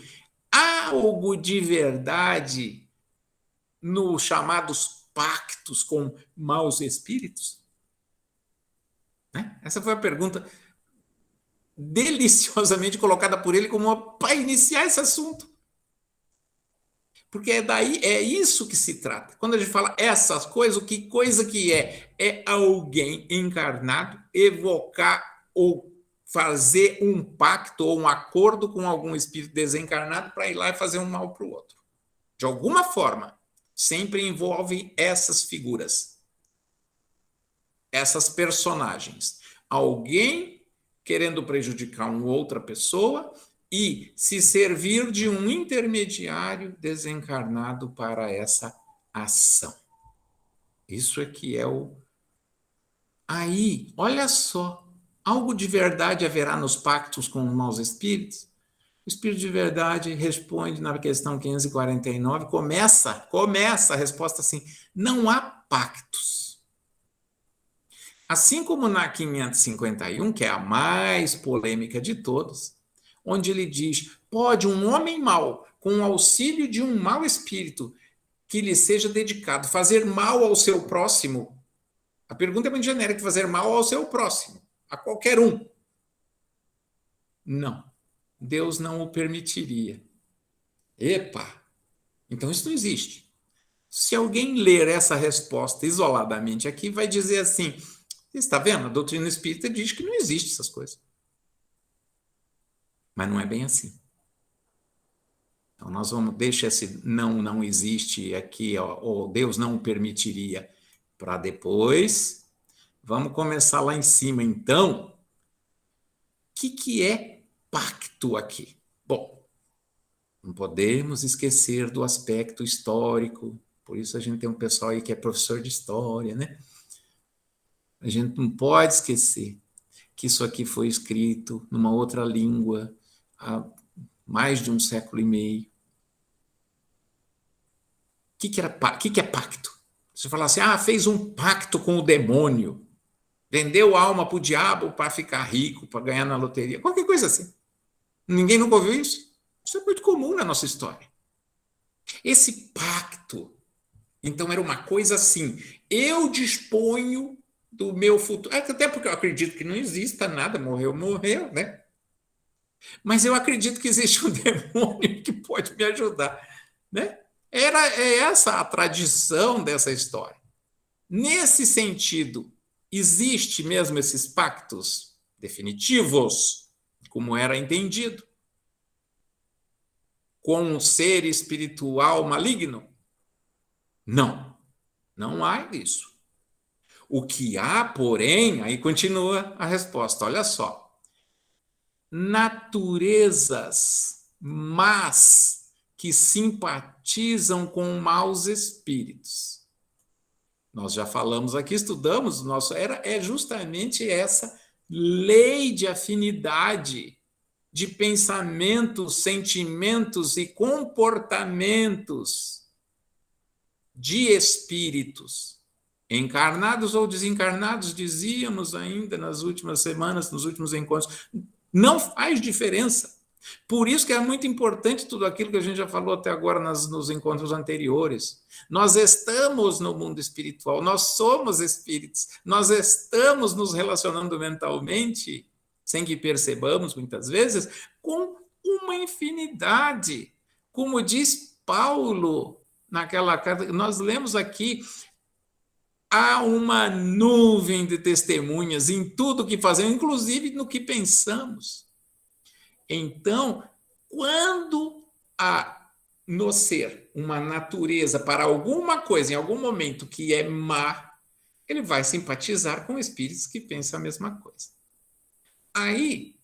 há algo de verdade nos chamados pactos com maus espíritos? Né? Essa foi a pergunta deliciosamente colocada por ele como para iniciar esse assunto. Porque é isso que se trata. Quando a gente fala essas coisas, que coisa que é? É alguém encarnado evocar ou fazer um pacto ou um acordo com algum espírito desencarnado para ir lá e fazer um mal para o outro. De alguma forma, sempre envolve essas figuras, essas personagens. Alguém querendo prejudicar uma outra pessoa e se servir de um intermediário desencarnado para essa ação. Isso é que é o... Aí, olha só, algo de verdade haverá nos pactos com os maus espíritos? O espírito de verdade responde na questão 549, começa a resposta assim: não há pactos. Assim como na 551, que é a mais polêmica de todas, onde ele diz: pode um homem mau, com o auxílio de um mau espírito que lhe seja dedicado, fazer mal ao seu próximo? A pergunta é muito genérica: fazer mal ao seu próximo, a qualquer um. Não, Deus não o permitiria. Epa! Então isso não existe. Se alguém ler essa resposta isoladamente aqui, vai dizer assim: você está vendo? A doutrina espírita diz que não existe essas coisas. Mas não é bem assim. Então nós vamos deixar esse não existe aqui, ó, ou Deus não o permitiria, para depois. Vamos começar lá em cima, então. O que é pacto aqui? Bom, não podemos esquecer do aspecto histórico. Por isso a gente tem um pessoal aí que é professor de história, né? A gente não pode esquecer que isso aqui foi escrito numa outra língua há mais de 1,5 séculos. O que é pacto? Você fala assim: fez um pacto com o demônio, vendeu a alma para o diabo para ficar rico, para ganhar na loteria, qualquer coisa assim. Ninguém nunca ouviu isso? Isso é muito comum na nossa história. Esse pacto, então, era uma coisa assim: eu disponho do meu futuro. Até porque eu acredito que não exista nada, morreu, né? Mas eu acredito que existe um demônio que pode me ajudar, né? É essa a tradição dessa história. Nesse sentido, existe mesmo esses pactos definitivos, como era entendido, com um ser espiritual maligno? Não, não há isso. O que há, porém, aí continua a resposta, olha só: naturezas más que simpatizam com maus espíritos. Nós já falamos aqui, estudamos, é justamente essa lei de afinidade de pensamentos, sentimentos e comportamentos de espíritos, encarnados ou desencarnados, dizíamos ainda nas últimas semanas, nos últimos encontros. Não faz diferença. Por isso que é muito importante tudo aquilo que a gente já falou até agora nos encontros anteriores. Nós estamos no mundo espiritual, nós somos espíritos, nós estamos nos relacionando mentalmente, sem que percebamos muitas vezes, com uma infinidade. Como diz Paulo naquela carta, nós lemos aqui: há uma nuvem de testemunhas em tudo que fazemos, inclusive no que pensamos. Então, quando há no ser uma natureza para alguma coisa, em algum momento, que é má, ele vai simpatizar com espíritos que pensam a mesma coisa. Aí,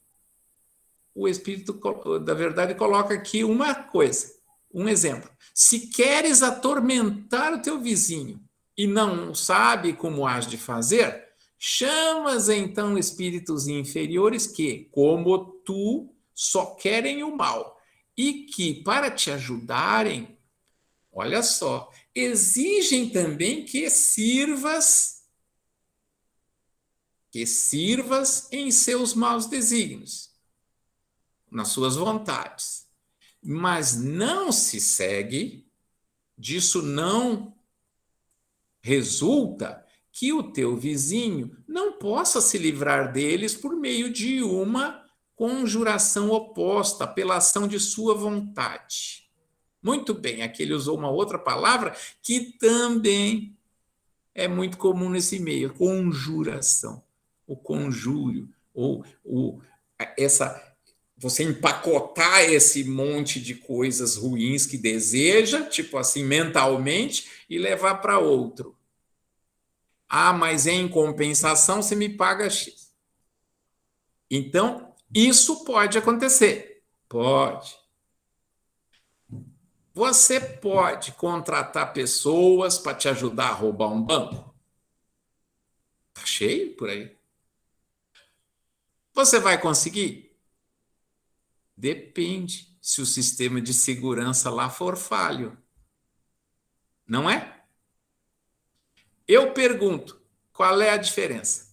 o Espírito da Verdade coloca aqui uma coisa: Um exemplo. Se queres atormentar o teu vizinho e não sabe como has de fazer, chamas então espíritos inferiores que, como tu, só querem o mal e que, para te ajudarem, olha só, exigem também que sirvas em seus maus desígnios, nas suas vontades. Mas não se segue, disso não resulta que o teu vizinho não possa se livrar deles por meio de uma conjuração oposta, pela ação de sua vontade. Muito bem, aqui ele usou uma outra palavra que também é muito comum nesse meio, conjuração, o conjúrio, ou você empacotar esse monte de coisas ruins que deseja, tipo assim, mentalmente, e levar para outro. Ah, mas em compensação você me paga X. Então, isso pode acontecer. Pode. Você pode contratar pessoas para te ajudar a roubar um banco? Tá cheio por aí. Você vai conseguir? Depende se o sistema de segurança lá for falho. Não é? Eu pergunto, qual é a diferença?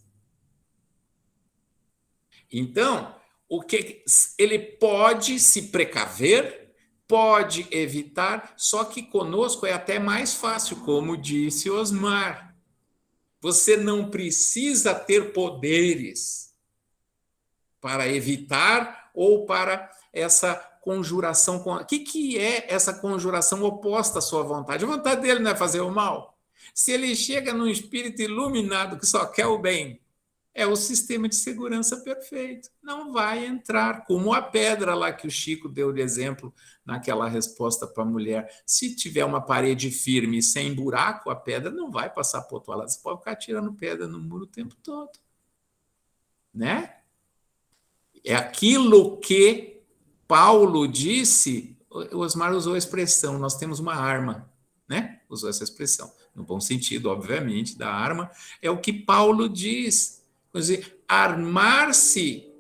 Então, o que ele pode se precaver, pode evitar, só que conosco é até mais fácil, como disse Osmar. Você não precisa ter poderes para evitar ou para essa conjuração. O que é essa conjuração oposta à sua vontade? A vontade dele não é fazer o mal. Se ele chega num espírito iluminado que só quer o bem, é o sistema de segurança perfeito. Não vai entrar, como a pedra lá que o Chico deu de exemplo naquela resposta para a mulher. Se tiver uma parede firme e sem buraco, a pedra não vai passar por outro lado. Você pode ficar tirando pedra no muro o tempo todo. Né? É aquilo que Paulo disse, o Osmar usou a expressão, nós temos uma arma, né? Usou essa expressão, no bom sentido, obviamente, da arma, é o que Paulo diz. Quer dizer, armar-se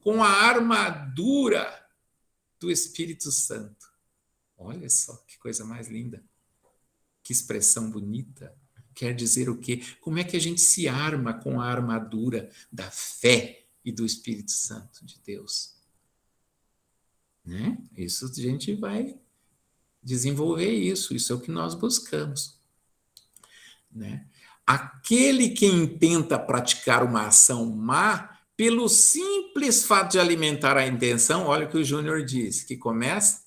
com a armadura do Espírito Santo. Olha só que coisa mais linda. Que expressão bonita. Quer dizer o quê? Como é que a gente se arma com a armadura da fé e do Espírito Santo de Deus? Né? Isso a gente vai desenvolver isso é o que nós buscamos. Né? Aquele que intenta praticar uma ação má, pelo simples fato de alimentar a intenção, olha o que o Júnior disse, que começa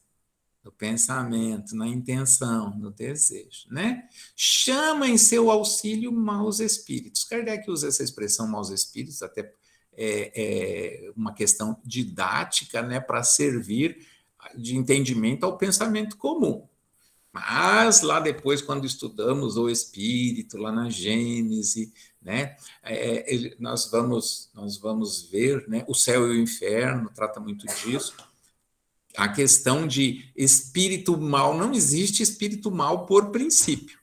no pensamento, na intenção, no desejo, né? Chama em seu auxílio maus espíritos. Kardec usa essa expressão maus espíritos, até uma questão didática, né, para servir de entendimento ao pensamento comum. Mas lá depois, quando estudamos o Espírito, lá na Gênese, né, nós vamos ver, né, o céu e o inferno, trata muito disso. A questão de espírito mal, não existe espírito mal por princípio.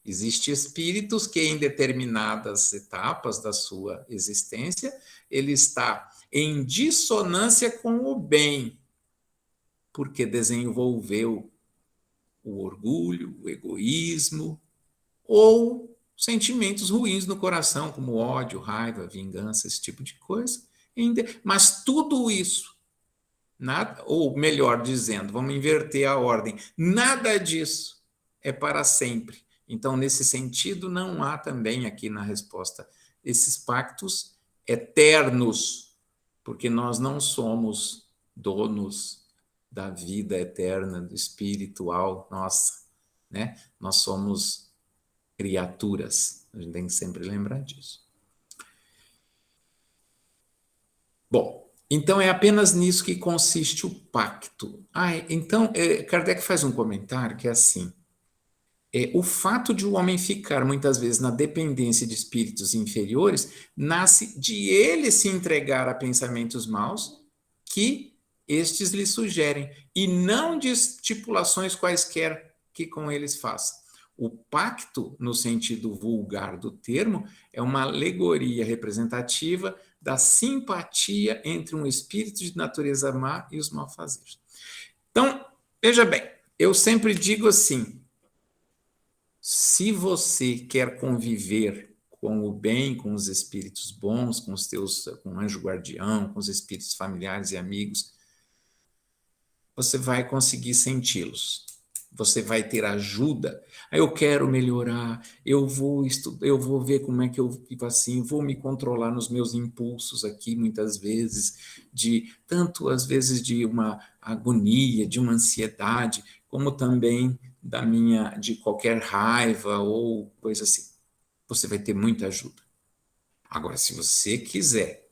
Existem espíritos que em determinadas etapas da sua existência, ele está em dissonância com o bem, porque desenvolveu o orgulho, o egoísmo, ou sentimentos ruins no coração, como ódio, raiva, vingança, esse tipo de coisa. Mas tudo isso, nada, ou melhor dizendo, vamos inverter a ordem, nada disso é para sempre. Então, nesse sentido, não há também aqui na resposta esses pactos eternos, porque nós não somos donos da vida eterna, do espiritual, nossa, né? Nós somos criaturas, a gente tem que sempre lembrar disso. Bom, então é apenas nisso que consiste o pacto. Então, Kardec faz um comentário que é assim, o fato de o homem ficar muitas vezes na dependência de espíritos inferiores nasce de ele se entregar a pensamentos maus que estes lhe sugerem, e não de estipulações quaisquer que com eles faça. O pacto, no sentido vulgar do termo, é uma alegoria representativa da simpatia entre um espírito de natureza má e os malfazejos. Então, veja bem, eu sempre digo assim, se você quer conviver com o bem, com os espíritos bons, com o anjo guardião, com os espíritos familiares e amigos, você vai conseguir senti-los. Você vai ter ajuda. Eu quero melhorar, eu vou estudar, eu vou ver como é que eu vivo assim, vou me controlar nos meus impulsos aqui, muitas vezes, tanto às vezes de uma agonia, de uma ansiedade, como também de qualquer raiva ou coisa assim. Você vai ter muita ajuda. Agora, se você quiser,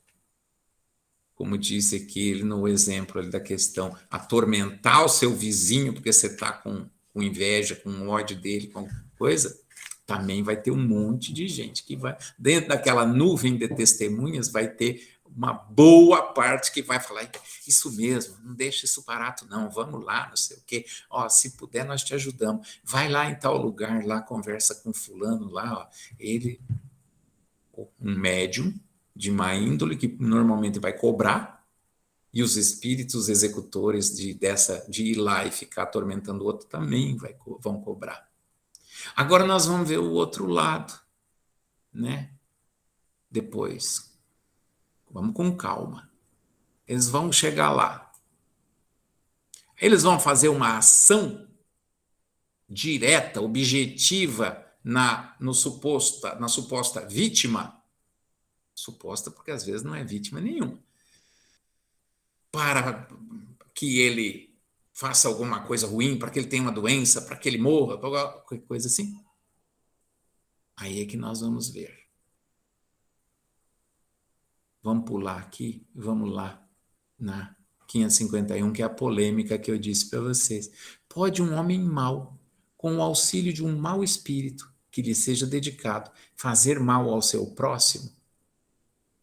como disse aqui no exemplo da questão, atormentar o seu vizinho porque você está com inveja, com ódio dele, com alguma coisa, também vai ter um monte de gente que vai, dentro daquela nuvem de testemunhas, vai ter uma boa parte que vai falar, isso mesmo, não deixa isso barato não, vamos lá, não sei o quê, se puder nós te ajudamos, vai lá em tal lugar, lá conversa com fulano lá, ele, um médium de má índole, que normalmente vai cobrar, e os espíritos executores de ir lá e ficar atormentando o outro também vão cobrar. Agora nós vamos ver o outro lado, né? Depois, vamos com calma. Eles vão chegar lá. Eles vão fazer uma ação direta, objetiva, na suposta vítima, suposta porque às vezes não é vítima nenhuma, para que ele faça alguma coisa ruim, para que ele tenha uma doença, para que ele morra, qualquer coisa assim. Aí é que nós vamos ver. Vamos pular aqui, vamos lá na 551, que é a polêmica que eu disse para vocês. Pode um homem mau, com o auxílio de um mau espírito que lhe seja dedicado, fazer mal ao seu próximo?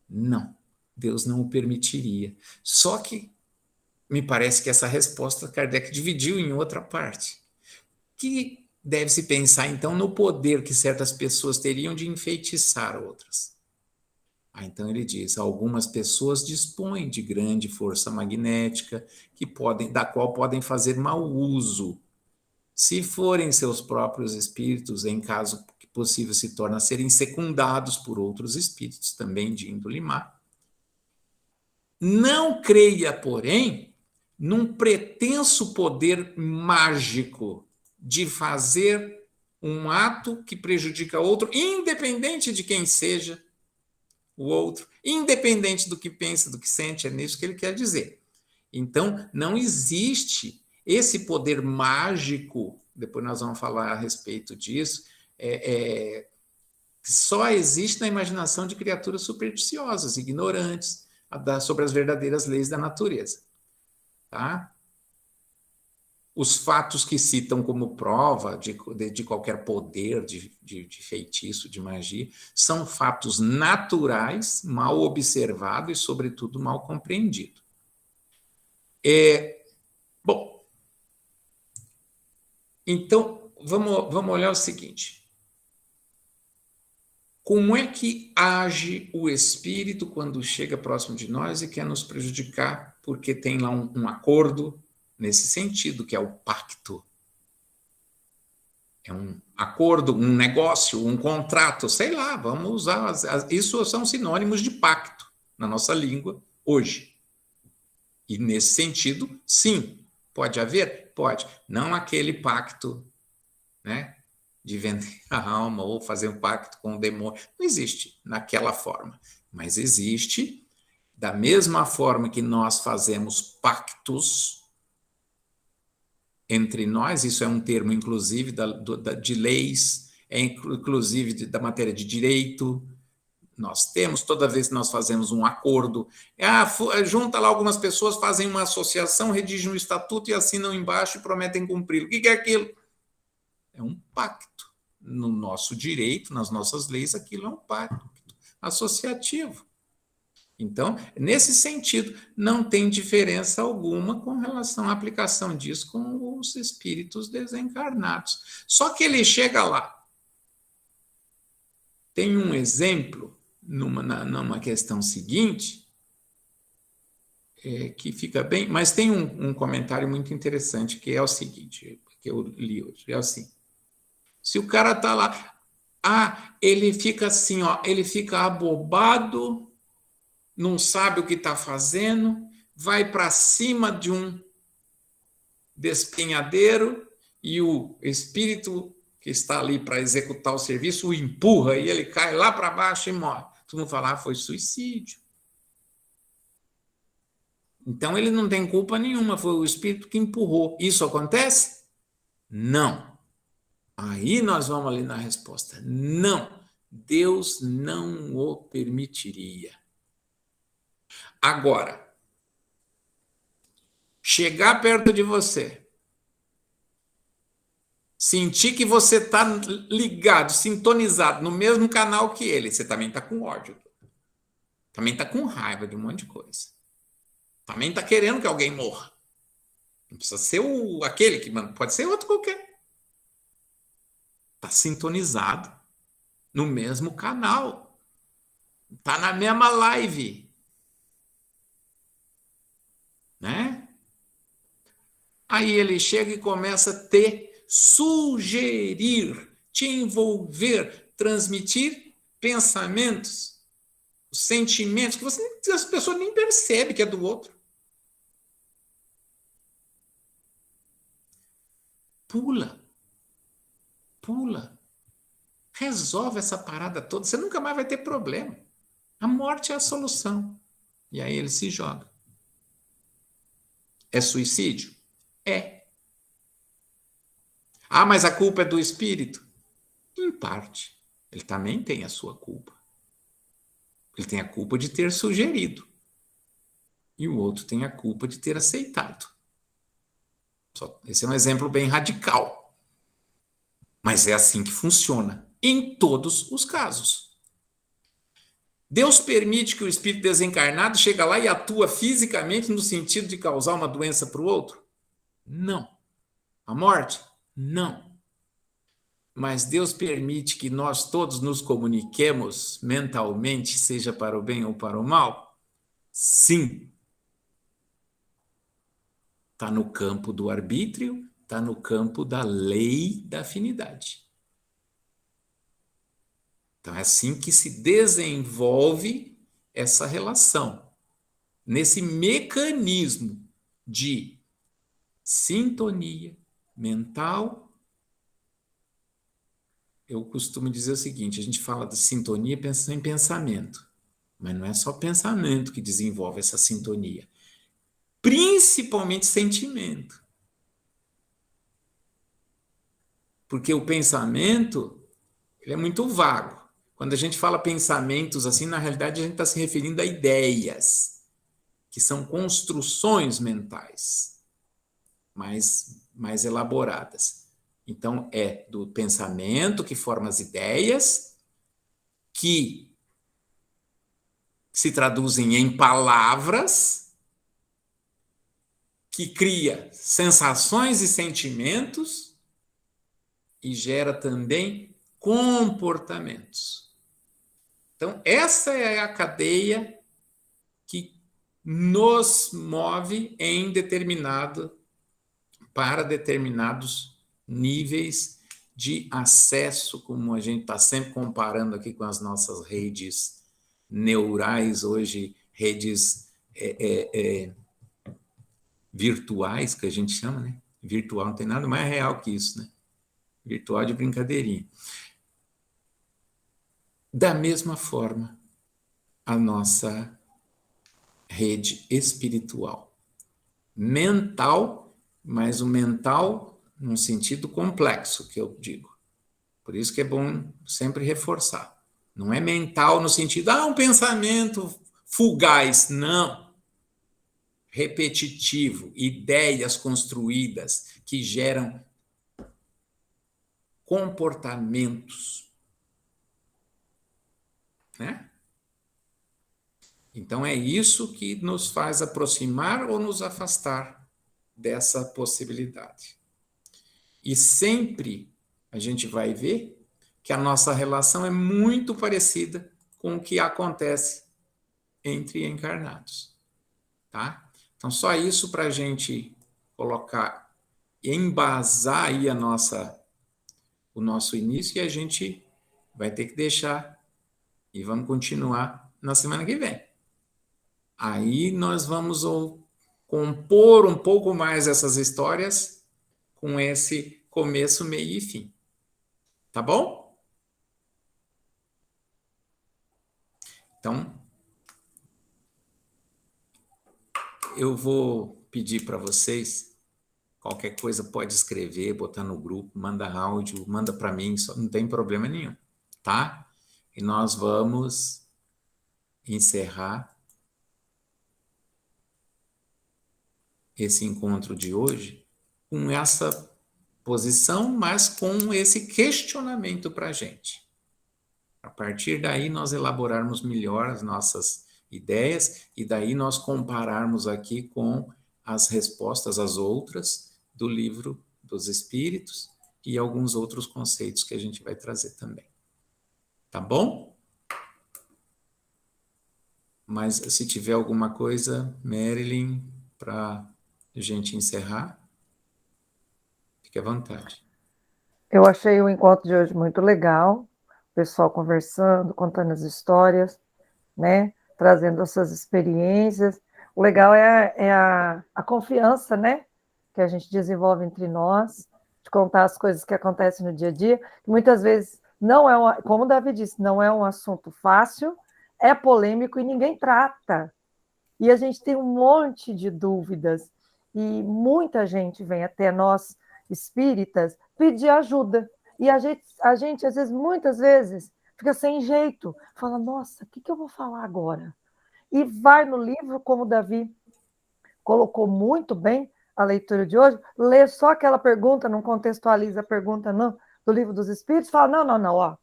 Não, Deus não o permitiria. Só que me parece que essa resposta Kardec dividiu em outra parte, que deve-se pensar então no poder que certas pessoas teriam de enfeitiçar outras. Então ele diz, algumas pessoas dispõem de grande força magnética da qual podem fazer mau uso. Se forem seus próprios espíritos, em caso que possível se torna a serem secundados por outros espíritos, também de índole má. Não creia, porém, num pretenso poder mágico de fazer um ato que prejudica outro, independente de quem seja o outro, independente do que pensa, do que sente, é nisso que ele quer dizer. Então, não existe esse poder mágico, depois nós vamos falar a respeito disso, só existe na imaginação de criaturas supersticiosas, ignorantes, sobre as verdadeiras leis da natureza. Tá? Os fatos que citam como prova de qualquer poder de feitiço, de magia, são fatos naturais, mal observados e, sobretudo, mal compreendidos. Bom, então, vamos olhar o seguinte. Como é que age o espírito quando chega próximo de nós e quer nos prejudicar, porque tem lá um acordo nesse sentido, que é o pacto? É um acordo, um negócio, um contrato, sei lá, vamos usar. Isso são sinônimos de pacto na nossa língua hoje. E nesse sentido, sim, pode haver? Pode. Não aquele pacto, né, de vender a alma ou fazer um pacto com o demônio. Não existe naquela forma. Mas existe, da mesma forma que nós fazemos pactos entre nós, isso é um termo, inclusive, de leis, é inclusive da matéria de direito. Nós temos, toda vez que nós fazemos um acordo, junta lá algumas pessoas, fazem uma associação, redigem um estatuto e assinam embaixo e prometem cumpri-lo. O que é aquilo? É um pacto. No nosso direito, nas nossas leis, aquilo é um pacto associativo. Então, nesse sentido, não tem diferença alguma com relação à aplicação disso com os espíritos desencarnados. Só que ele chega lá. Tem um exemplo numa questão seguinte, que fica bem, mas tem um comentário muito interessante, que é o seguinte, que eu li hoje, é assim, se o cara está lá, ele fica assim, ó, ele fica abobado, não sabe o que está fazendo, vai para cima de um despenhadeiro e o espírito que está ali para executar o serviço o empurra e ele cai lá para baixo e morre. Todo mundo fala, foi suicídio. Então ele não tem culpa nenhuma, foi o espírito que empurrou. Isso acontece? Não. Aí nós vamos ali na resposta. Não. Deus não o permitiria. Agora, chegar perto de você, sentir que você está ligado, sintonizado no mesmo canal que ele, você também está com ódio, também está com raiva de um monte de coisa, também está querendo que alguém morra. Não precisa ser aquele que manda, pode ser outro qualquer. Está sintonizado no mesmo canal, está na mesma live. Né? Aí ele chega e começa a te sugerir, te envolver, transmitir pensamentos, sentimentos que as pessoas nem percebem que é do outro. Pula. Resolve essa parada toda, você nunca mais vai ter problema. A morte é a solução. E aí ele se joga. É suicídio? É. Mas a culpa é do espírito? Em parte. Ele também tem a sua culpa. Ele tem a culpa de ter sugerido. E o outro tem a culpa de ter aceitado. Esse é um exemplo bem radical. Mas é assim que funciona em todos os casos. Deus permite que o espírito desencarnado chegue lá e atua fisicamente no sentido de causar uma doença para o outro? Não. A morte? Não. Mas Deus permite que nós todos nos comuniquemos mentalmente, seja para o bem ou para o mal? Sim. Está no campo do arbítrio, está no campo da lei da afinidade. Então, é assim que se desenvolve essa relação, nesse mecanismo de sintonia mental. Eu costumo dizer o seguinte, a gente fala de sintonia pensando em pensamento, mas não é só pensamento que desenvolve essa sintonia, principalmente sentimento. Porque o pensamento, ele é muito vago. Quando a gente fala pensamentos assim, na realidade a gente está se referindo a ideias, que são construções mentais mais elaboradas. Então, é do pensamento que forma as ideias, que se traduzem em palavras, que cria sensações e sentimentos e gera também comportamentos. Então, essa é a cadeia que nos move para determinados níveis de acesso, como a gente está sempre comparando aqui com as nossas redes neurais, hoje redes virtuais, que a gente chama, né? Virtual não tem nada mais real que isso, né? Virtual de brincadeirinha. Da mesma forma, a nossa rede espiritual. Mental, mas o mental num sentido complexo, que eu digo. Por isso que é bom sempre reforçar. Não é mental no sentido, um pensamento fugaz. Não. Repetitivo, ideias construídas que geram comportamentos. Né? Então é isso que nos faz aproximar ou nos afastar dessa possibilidade. E sempre a gente vai ver que a nossa relação é muito parecida com o que acontece entre encarnados, tá? Então só isso para a gente colocar, embasar aí o nosso início, e a gente vai ter que deixar e vamos continuar na semana que vem. Aí nós vamos compor um pouco mais essas histórias com esse começo, meio e fim. Tá bom? Então, eu vou pedir para vocês, qualquer coisa pode escrever, botar no grupo, manda áudio, manda para mim, só não tem problema nenhum, tá? E nós vamos encerrar esse encontro de hoje com essa posição, mas com esse questionamento para a gente. A partir daí, nós elaborarmos melhor as nossas ideias e daí nós compararmos aqui com as respostas, as outras, do livro dos Espíritos e alguns outros conceitos que a gente vai trazer também. Tá bom? Mas se tiver alguma coisa, Marilyn, para a gente encerrar, fique à vontade. Eu achei o encontro de hoje muito legal, o pessoal conversando, contando as histórias, né? Trazendo as suas experiências. O legal é a confiança, né? Que a gente desenvolve entre nós, de contar as coisas que acontecem no dia a dia, que muitas vezes não é, como o Davi disse, não é um assunto fácil, é polêmico e ninguém trata. E a gente tem um monte de dúvidas, e muita gente vem até nós, espíritas, pedir ajuda. E a gente às vezes, muitas vezes, fica sem jeito, fala, nossa, o que eu vou falar agora? E vai no livro, como o Davi colocou muito bem a leitura de hoje, lê só aquela pergunta, não contextualiza a pergunta não, do Livro dos Espíritos, fala, não, ó,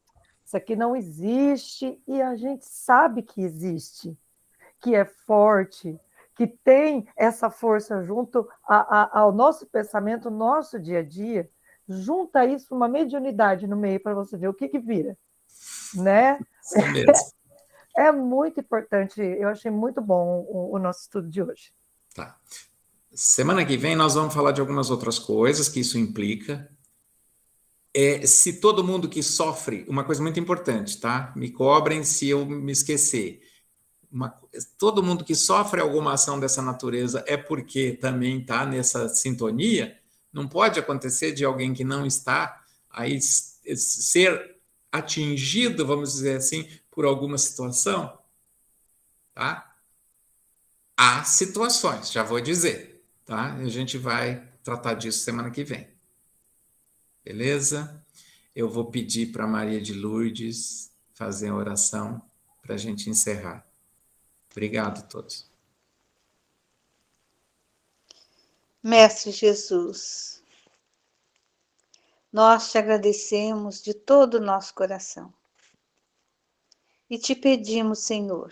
isso aqui não existe, e a gente sabe que existe, que é forte, que tem essa força junto ao nosso pensamento, nosso dia a dia, junta isso uma mediunidade no meio para você ver o que vira, né? Isso mesmo. É muito importante, eu achei muito bom o nosso estudo de hoje. Tá. Semana que vem nós vamos falar de algumas outras coisas que isso implica. Se todo mundo que sofre, uma coisa muito importante, tá? Me cobrem se eu me esquecer. Todo mundo que sofre alguma ação dessa natureza é porque também está nessa sintonia. Não pode acontecer de alguém que não está aí ser atingido, vamos dizer assim, por alguma situação, tá? Há situações, já vou dizer, tá? A gente vai tratar disso semana que vem. Beleza? Eu vou pedir para Maria de Lourdes fazer a oração para a gente encerrar. Obrigado a todos. Mestre Jesus, nós te agradecemos de todo o nosso coração e te pedimos, Senhor,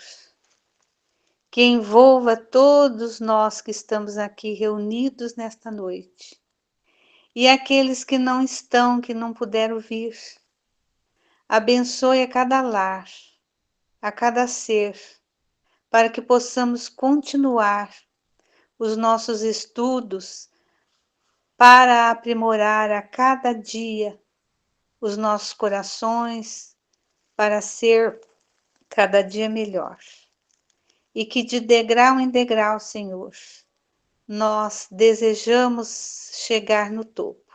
que envolva todos nós que estamos aqui reunidos nesta noite e aqueles que não estão, que não puderam vir. Abençoe a cada lar, a cada ser, para que possamos continuar os nossos estudos para aprimorar a cada dia os nossos corações, para ser cada dia melhor. E que de degrau em degrau, Senhor, nós desejamos chegar no topo,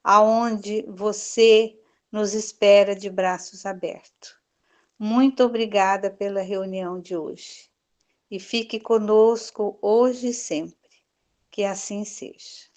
aonde você nos espera de braços abertos. Muito obrigada pela reunião de hoje. E fique conosco hoje e sempre. Que assim seja.